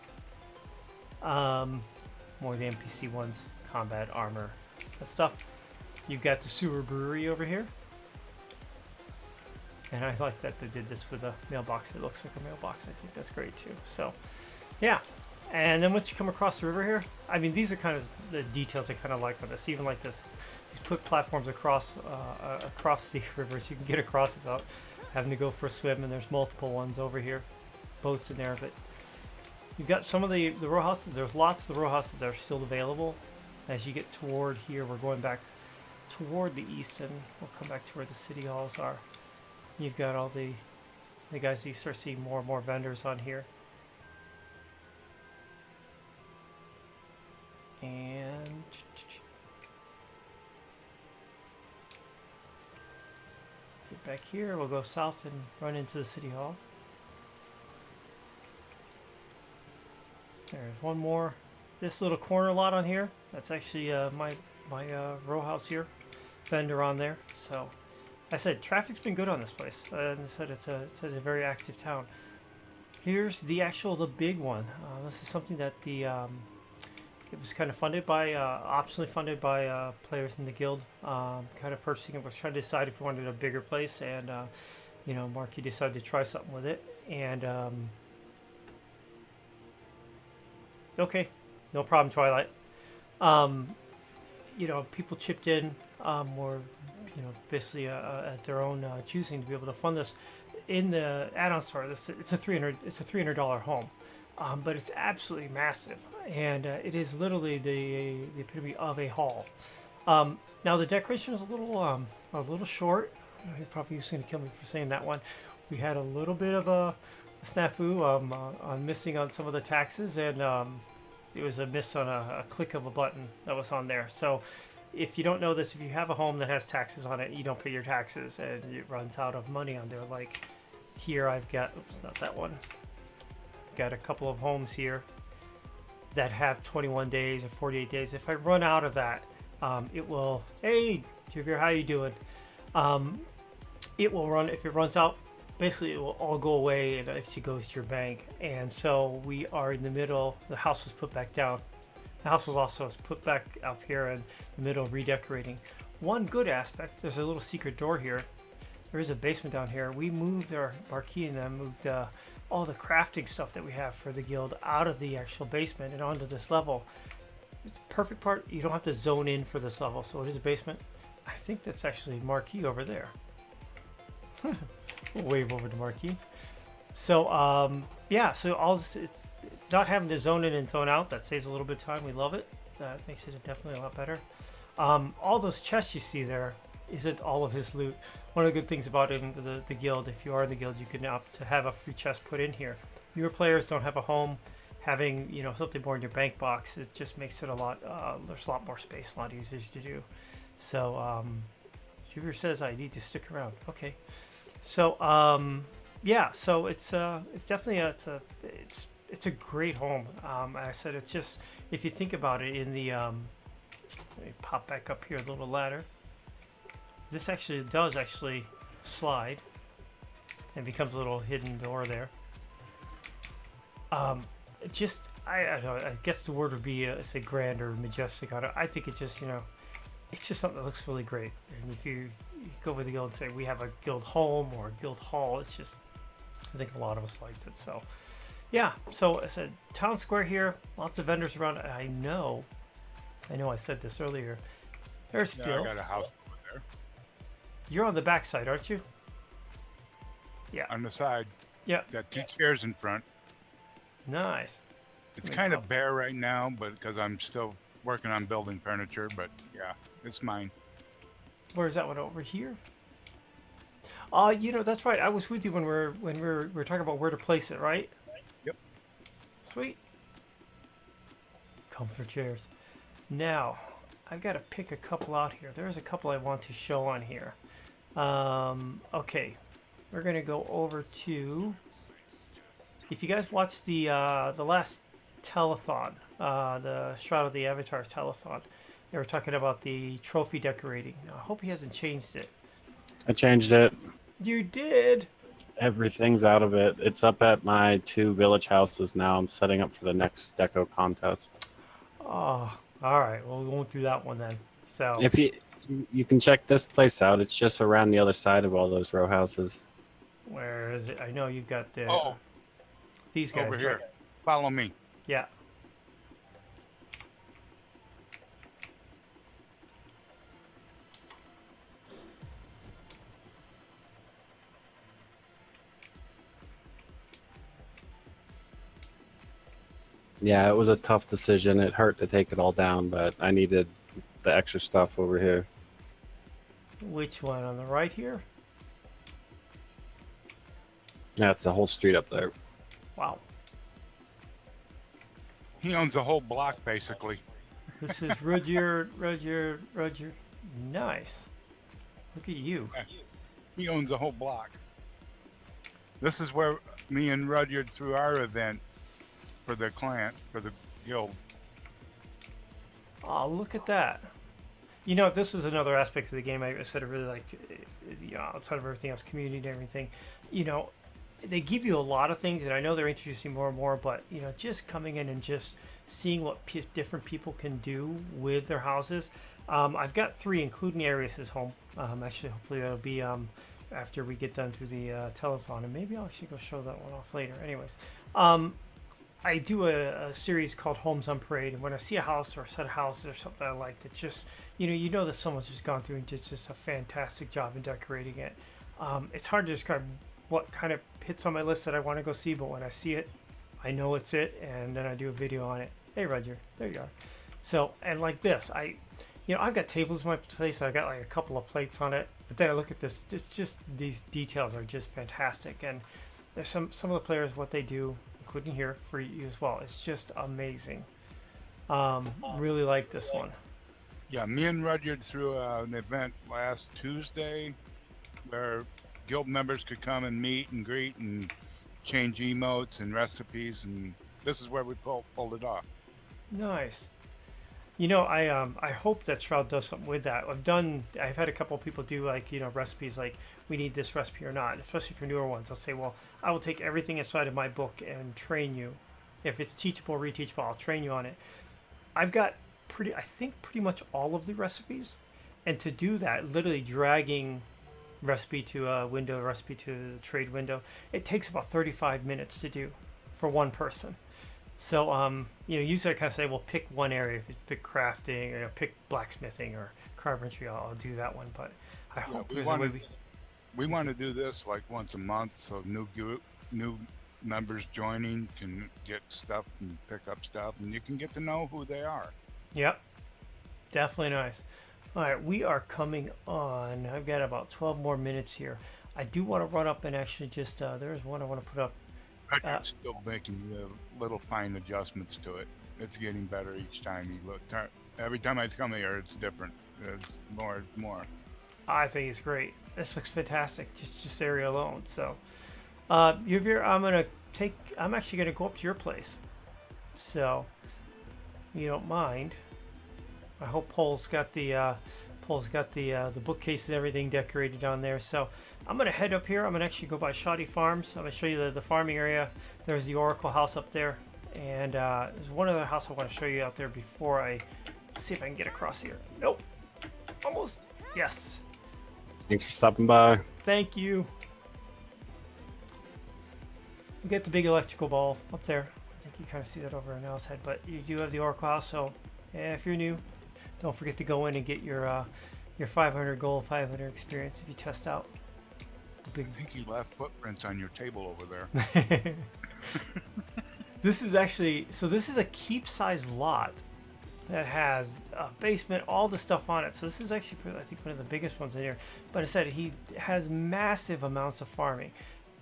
More of the NPC ones, combat, armor, that stuff. You've got the sewer brewery over here. And I like that they did this with a mailbox. It looks like a mailbox. I think that's great too. So, yeah. And then once you come across the river here, I mean, these are kind of the details I kind of like on this. Even like this, he's put platforms across across the rivers. You can get across without having to go for a swim. And there's multiple ones over here, boats in there. But you've got some of the row houses. There's lots of the row houses that are still available. As you get toward here, we're going back toward the east, and we'll come back to where the city halls are. You've got all the guys. You start seeing more and more vendors on here. And get back here. We'll go south and run into the city hall. There's one more. This little corner lot on here. That's actually my row house here. Vendor on there. So I said traffic's been good on this place. And I said it's a very active town. Here's the big one. This is something that it was kind of funded by, optionally funded by players in the guild. Kind of purchasing it. Was trying to decide if we wanted a bigger place, and you know, Marky decided to try something with it. And okay, no problem, Twilight. You know, people chipped in, or you know, basically at their own choosing to be able to fund this. In the add-on store, it's a $300 home. But it's absolutely massive, and it is literally the epitome of a hall. Now the decoration is a little short. You're probably going to kill me for saying that one. We had a little bit of a snafu on missing on some of the taxes, and it was a miss on a click of a button that was on there. So if you don't know this, if you have a home that has taxes on it, you don't pay your taxes, and it runs out of money on there. Like here, I've got, oops, not that one. Got a couple of homes here that have 21 days or 48 days. If I run out of that, it will, hey Javier, how you doing? It will run, if it runs out, basically it will all go away and it actually goes to your bank. And so we are in the middle. The house was put back down. The house was also put back up here in the middle, redecorating. One good aspect, there's a little secret door here. There is a basement down here. We moved our marquee and then moved all the crafting stuff that we have for the guild out of the actual basement and onto this level. Perfect part, you don't have to zone in for this level. So it is a basement. I think that's actually Marquee over there. We'll wave over to Marquee. So yeah, so all this, it's not having to zone in and zone out. That saves a little bit of time. We love it. That makes it definitely a lot better. All those chests you see there isn't all of his loot. One of the good things about the guild, if you are in the guild, you can opt to have a free chest put in here. Newer players don't have a home. Having, you know, something more in your bank box, it just makes it a lot, there's a lot more space, a lot easier to do. So, Jupiter says I need to stick around. Okay. So, yeah, so it's definitely it's a great home. I said, it's just, if you think about it in the, let me pop back up here, a little ladder. This actually does slide and becomes a little hidden door there. Just, I don't know, I guess the word would be say grand or majestic on it. I think it's just, you know, it's just something that looks really great. And if you go with the guild and say we have a guild home or a guild hall, it's just, I think a lot of us liked it. So yeah, so I said town square here, lots of vendors around. I know I said this earlier. There's Yeah, Phil. I got a house over there. You're on the back side, aren't you? Yeah. On the side, Yeah. got two chairs in front. Nice. It's Let me kind pop- of bare right now, but because I'm still working on building furniture, but yeah, it's mine. Where's that one over here? You know, that's right. I was with you when we were talking about where to place it, right? Yep. Sweet. Comfort chairs. Now, I've got to pick a couple out here. There's a couple I want to show on here. Okay, we're gonna go over to. If you guys watched the last telethon, the Shroud of the Avatar telethon, they were talking about the trophy decorating. Now, I hope he hasn't changed it. I changed it. You did? Everything's out of it. It's up at my 2 village houses now. I'm setting up for the next deco contest. Oh, all right. Well, we won't do that one then. So If you can check this place out, it's just around the other side of all those row houses. Where is it? I know you've got the Oh, these guys over here. right? Follow me. Yeah. Yeah, it was a tough decision. It hurt to take it all down, but I needed the extra stuff over here. Which one on the right here? Yeah, it's the whole street up there. Wow. He owns the whole block, basically. This is Rudyard. Nice. Look at you. He owns the whole block. This is where me and Rudyard threw our event for the client, for the guild. Oh, look at that. You know, this is another aspect of the game I said I really like, outside of everything else, community and everything. You know, they give you a lot of things, and I know they're introducing more and more, but, you know, just coming in and just seeing what different people can do with their houses. I've got 3, including Arius's home. Actually, hopefully that'll be after we get done through the telethon, and maybe I'll actually go show that one off later. Anyways, I do a series called Homes on Parade, and when I see a house or a set of houses or something I like that just, you know that someone's just gone through and did just a fantastic job in decorating it. It's hard to describe what kind of hits on my list that I want to go see, but when I see it, I know it's it, and then I do a video on it. Hey, Roger, there you are. So, and like this, I've got tables in my place. I've got like a couple of plates on it, but then I look at this. It's just these details are just fantastic, and there's some of the players what they do, including here for you as well. It's just amazing. Really like this one. Yeah, me and Rudyard threw an event last Tuesday where guild members could come and meet and greet and change emotes and recipes, and this is where we pulled it off. Nice. You know, I hope that Shroud does something with that. I've had a couple of people do like, recipes like we need this recipe or not, especially for newer ones. I'll say, well, I will take everything inside of my book and train you. If it's teachable, reteachable, I'll train you on it. I've got pretty much all of the recipes, and to do that, literally dragging recipe to a window, recipe to the trade window, it takes about 35 minutes to do for one person. So, usually I kind of say, well, pick one area. If you pick crafting, or pick blacksmithing or carpentry, I'll do that one. But I hope we want to do this like once a month, so new members joining can get stuff and pick up stuff, and you can get to know who they are. Yep, definitely nice. All right, we are coming on. I've got about 12 more minutes here. I do want to run up and actually just there's one I want to put up. I'm still making little fine adjustments to it. It's getting better each time you look. Every time I come here, it's different. It's more. I think it's great. This looks fantastic. Just this area alone. So, I'm actually gonna go up to your place. So, you don't mind. I hope Paul's got the bookcase and everything decorated on there. So I'm going to head up here. I'm going to actually go by Shoddy Farms. I'm going to show you the farming area. There's the Oracle house up there. And there's one other house I want to show you out there before I see if I can get across here. Nope. Almost. Yes. Thanks for stopping by. Thank you. We get the big electrical ball up there. I think you kind of see that over on Al's head. But you do have the Oracle house. So if you're new, don't forget to go in and get your 500 gold, 500 experience if you test out the big. I think you left footprints on your table over there. This is a keep size lot that has a basement, all the stuff on it. So this is actually, I think, one of the biggest ones in here. But I said he has massive amounts of farming.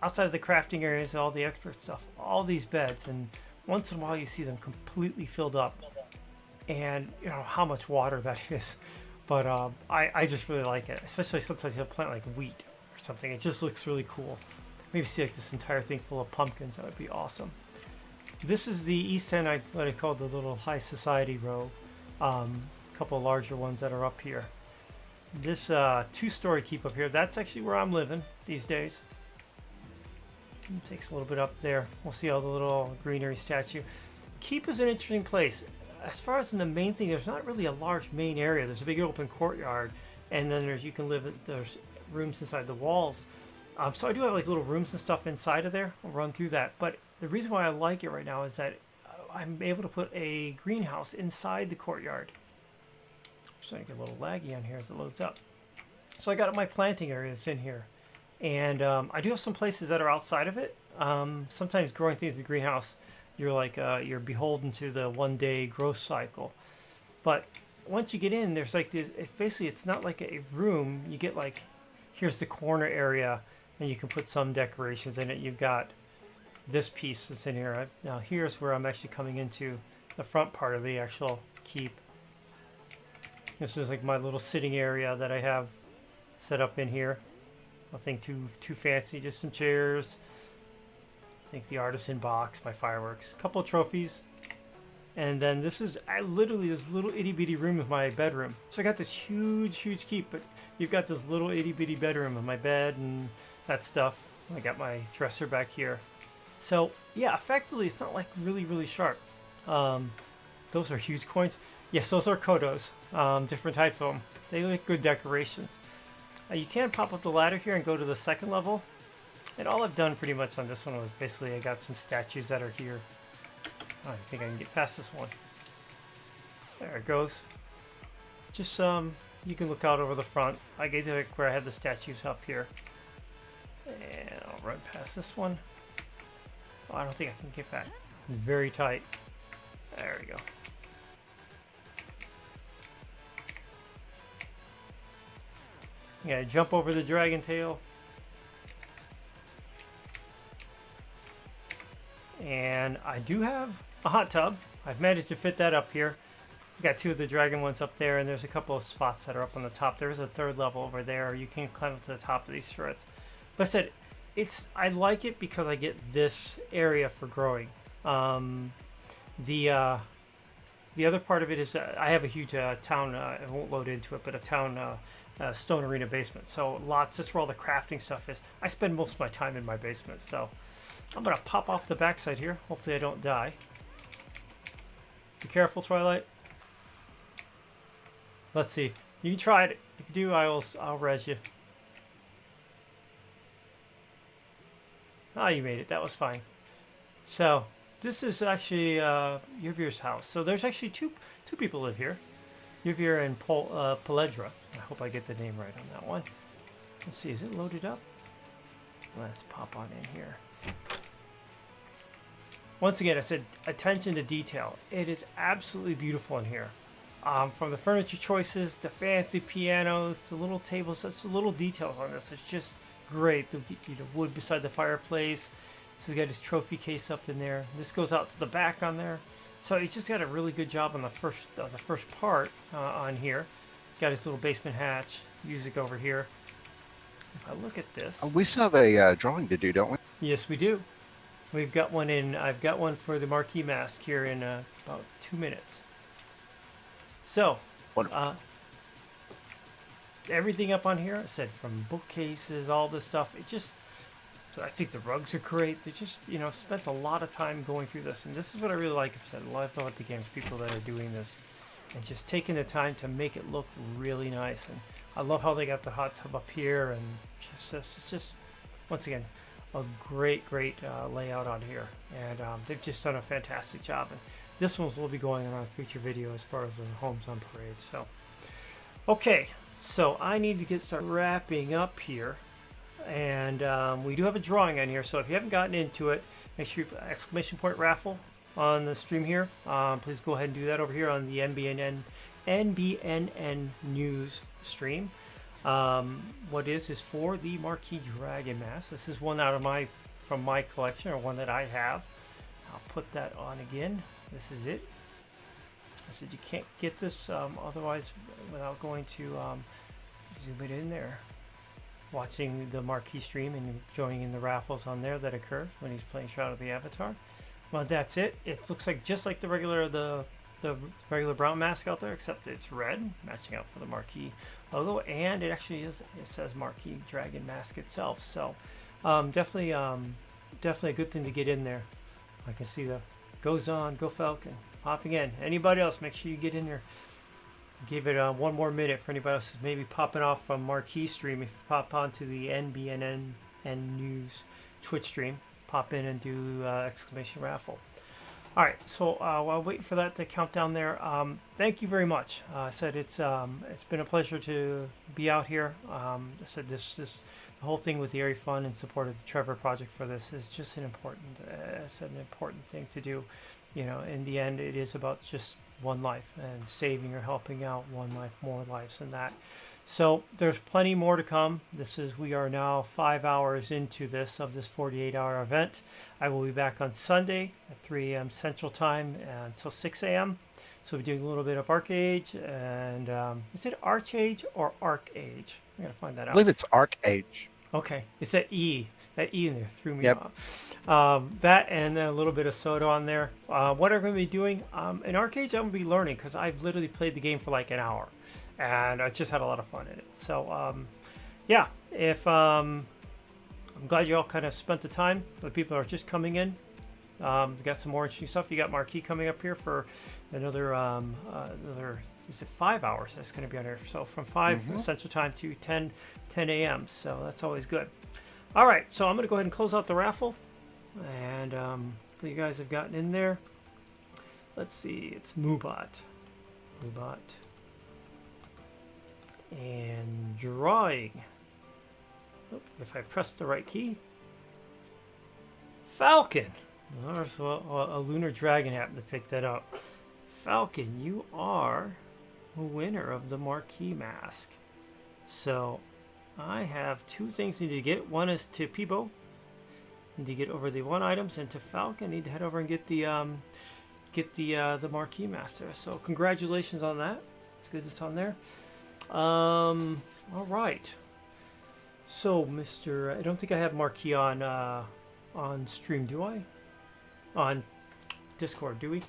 Outside of the crafting areas, all the expert stuff, all these beds, and once in a while you see them completely filled up. And you know how much water that is, but I just really like it. Especially sometimes you'll plant like wheat or something. It just looks really cool. Maybe see like this entire thing full of pumpkins. That would be awesome. This is the east end. What I call the little high society row. A couple of larger ones that are up here. This 2-story keep up here. That's actually where I'm living these days. It takes a little bit up there. We'll see all the little greenery statue. Keep is an interesting place. As far as in the main thing, there's not really a large main area. There's a big open courtyard, and then there's rooms inside the walls. So I do have like little rooms and stuff inside of there. I'll run through that. But the reason why I like it right now is that I'm able to put a greenhouse inside the courtyard. I'm starting to get a little laggy on here as it loads up. So I got my planting areas in here. And I do have some places that are outside of it. Sometimes growing things in the greenhouse, you're like you're beholden to the 1-day growth cycle. But once you get in, there's like this. Basically, it's not like a room. You get like, here's the corner area, and you can put some decorations in it. You've got this piece that's in here. Now here's where I'm actually coming into the front part of the actual keep. This is like my little sitting area that I have set up in here. Nothing too fancy, just some chairs. I think the artisan box, my fireworks, a couple of trophies, and then this is literally this little itty bitty room of my bedroom. So I got this huge keep, but you've got this little itty bitty bedroom of my bed and that stuff. I got my dresser back here. So yeah, effectively it's not like really sharp. Those are huge coins. Yes, those are Kodos, different types of them. They look good decorations. You can pop up the ladder here and go to the second level. And all I've done pretty much on this one was basically I got some statues that are here. I think I can get past this one. There it goes. Just you can look out over the front. I get to where I have the statues up here. And I'll run past this one. Oh, I don't think I can get back. Very tight. There we go. Yeah, jump over the dragon tail. And I do have a hot tub. I've managed to fit that up here. I got 2 of the dragon ones up there, and there's a couple of spots that are up on the top. There's a 3rd level over there. You can climb up to the top of these turrets. But I said, I like it because I get this area for growing. The other part of it is I have a huge town. I won't load into it, but a town stone arena basement. So lots. That's where all the crafting stuff is. I spend most of my time in my basement. So I'm gonna pop off the backside here. Hopefully I don't die. Be careful, Twilight. Let's see. You can try it. If you do, I'll res you. Ah, you made it. That was fine. So this is actually Yuvir's house. So there's actually two people live here. Yuvir and Poledra. I hope I get the name right on that one. Let's see. Is it loaded up? Let's pop on in here. Once again, I said attention to detail. It is absolutely beautiful in here. From the furniture choices, the fancy pianos, the little tables, that's the little details on this. It's just great. The wood beside the fireplace. So we got his trophy case up in there. This goes out to the back on there. So he's just got a really good job on the first part on here. Got his little basement hatch. Music over here. If I look at this, We still have a drawing to do, don't we? yes, we do. We've got one in. I've got one for the marquee mask here in about 2 minutes. So, Wonderful. everything up on here, I said from bookcases, all this stuff. It just, so I think the rugs are great. They just, spent a lot of time going through this, and this is what I really like. I said I love about the games, people that are doing this, and just taking the time to make it look really nice. And I love how they got the hot tub up here, and it's just once again a great layout on here, and they've just done a fantastic job. And this one will be going on a future video as far as the homes on parade. So, okay, so I need to start wrapping up here, and we do have a drawing on here. So if you haven't gotten into it, make sure you put ! raffle on the stream here. Please go ahead and do that over here on the NBNN news stream. What is for the Marquee Dragon Mask. This is one from my collection, or one that I have. I'll put that on again. This is it. I said you can't get this otherwise without going to zoom it in there, watching the Marquee stream and joining in the raffles on there that occur when he's playing Shroud of the Avatar. Well, that's it. It looks like just like the regular brown mask out there, except it's red, matching out for the Marquee logo, and it actually is. It says Marquee Dragon Mask itself. So definitely a good thing to get in there. I can see the goes on, go Falcon, popping in. Anybody else, make sure you get in there. Give it one more minute for anybody else who's maybe popping off from Marquee stream. If you pop onto the NBNN NBNN News Twitch stream. Pop in and do exclamation raffle. All right, so while waiting for that to count down there, thank you very much. I said it's been a pleasure to be out here. I said the whole thing with the Airy Fund and support of the Trevor Project for this is just an important thing to do. You know, in the end, it is about just one life and saving or helping out one life, more lives than that. So there's plenty more to come. We are now 5 hours into this 48-hour event. I will be back on Sunday at 3 a.m. Central Time until 6 a.m. So we're doing a little bit of Arcade and is it Archage or Arcage? I'm gonna find that out. I believe it's Arcage. Okay, it's that E in there threw me Yep. off. That and a little bit of soda on there. What I'm going to be doing in Arcade, I'm going to be learning because I've literally played the game for like an hour, and I just had a lot of fun in it. So yeah, if I'm glad you all kind of spent the time. The people are just coming in. We got some more interesting stuff. You got Marquis coming up here for another is it 5 hours? That's going to be on here. So from 5 Central Time to 10 a.m. So that's always good. All right, so I'm going to go ahead and close out the raffle, and you guys have gotten in there. Let's see, it's Moobot, and drawing. Oh, if I press the right key, Falcon. Oh, so a lunar dragon happened to pick that up. Falcon, you are a winner of the Marquee Mask. So I have two things I need to get. One is to Peebo. Need to get over the one items, and to Falcon, need to head over and get the Marquee Master. So congratulations on that. It's good it's on there. All right. So Mr. I don't think I have Marquee on stream, do I? On Discord, do we?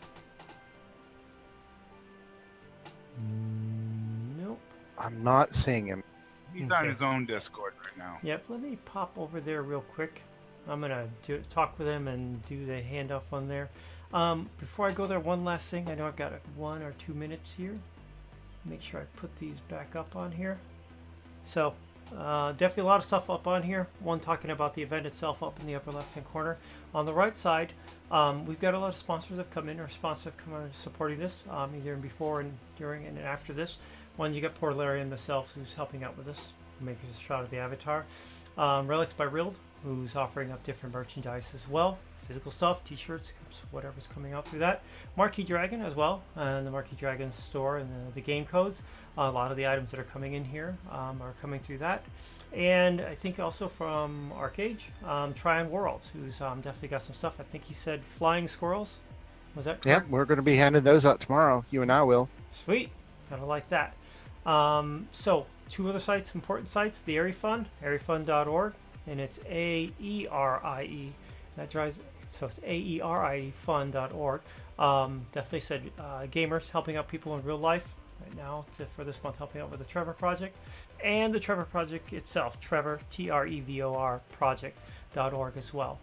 Nope. I'm not seeing him. He's on his own Discord right now. Yep, let me pop over there real quick. I'm going to talk with him and do the handoff on there. Before I go there, one last thing. I know I've got 1 or 2 minutes here. Make sure I put these back up on here. So, definitely a lot of stuff up on here. One talking about the event itself up in the upper left-hand corner. On the right side, we've got a lot of sponsors that have come in, or sponsors have come in supporting this, either before and during and after this. One, you got poor Larry and myself, who's helping out with this, making a shot of the avatar. Relics by Rild, who's offering up different merchandise as well, physical stuff, t-shirts, whatever's coming out through that. Marquee Dragon as well, and the Marquee Dragon store and the game codes. A lot of the items that are coming in here are coming through that. And I think also from Arcade, Tryon Worlds, who's definitely got some stuff. I think he said flying squirrels. Was that correct? Yep, we're going to be handing those out tomorrow. You and I will. Sweet. Gotta like that. So, two other sites, important sites. The Airy Fund, airyfund.org, and it's A-E-R-I-E. That drives, so it's A-E-R-I-E fund.org. Definitely said gamers helping out people in real life right now for this month, helping out with the Trevor Project. And the Trevor Project itself, Trevor, T-R-E-V-O-R project.org as well.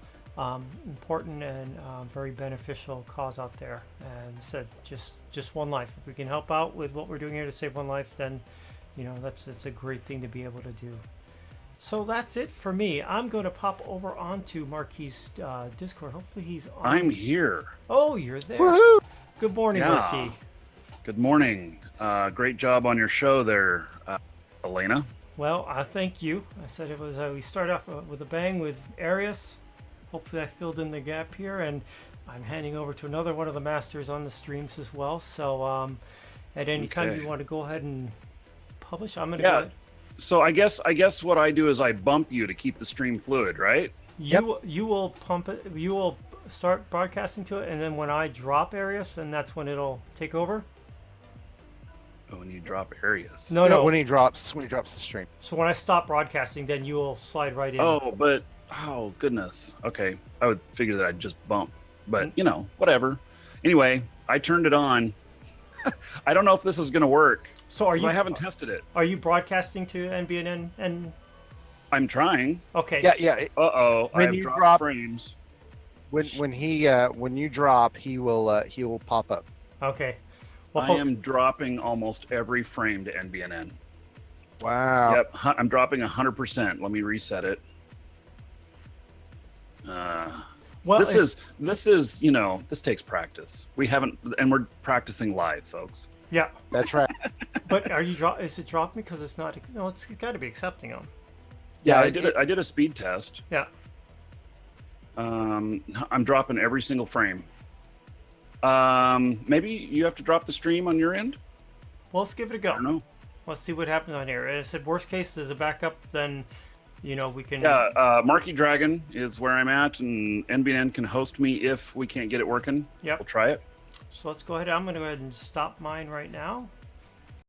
Important and very beneficial cause out there, and said just one life. If we can help out with what we're doing here to save one life, then it's a great thing to be able to do. So that's it for me. I'm going to pop over onto Marquis' Discord. Hopefully he's on. I'm here. Oh, you're there. Woohoo! Good morning, Yeah. Marquis. Good morning. Great job on your show there, Elena. Well, I thank you. I said it was we start off with a bang with Arius. Hopefully I filled in the gap here, and I'm handing over to another one of the masters on the streams as well. So at any time you want to go ahead and publish, I'm going to go ahead. So I guess what I do is I bump you to keep the stream fluid, right? You will pump it. You will start broadcasting to it, and then when I drop Arius, then that's when it'll take over. Oh, when you drop areas. No. When he drops the stream. So when I stop broadcasting, then you will slide right in. Oh goodness. Okay, I would figure that I'd just bump, but whatever. Anyway, I turned it on. I don't know if this is going to work. So I haven't tested it. Are you broadcasting to NBNN? And I'm trying. Okay. Yeah. I When have you dropped drop frames. when you drop, he will pop up. Okay. Well, I am dropping almost every frame to NBNN. Wow. Yep, I'm dropping 100%. Let me reset it. Well, this is you know, this takes practice. We haven't, and we're practicing live, folks. Yeah, That's right. but is it dropping because it's not? No, it's got to be accepting them. Yeah, Yeah, I did a speed test. Yeah. I'm dropping every single frame. Maybe you have to drop the stream on your end. Well, let's give it a I go. don't know. Let's see what happens on here. I said worst case there's a backup, then we can. Yeah, Marky Dragon is where I'm at, and NBNN can host me if we can't get it working. Yep. We'll try it. So let's go ahead. I'm going to go ahead and stop mine right now.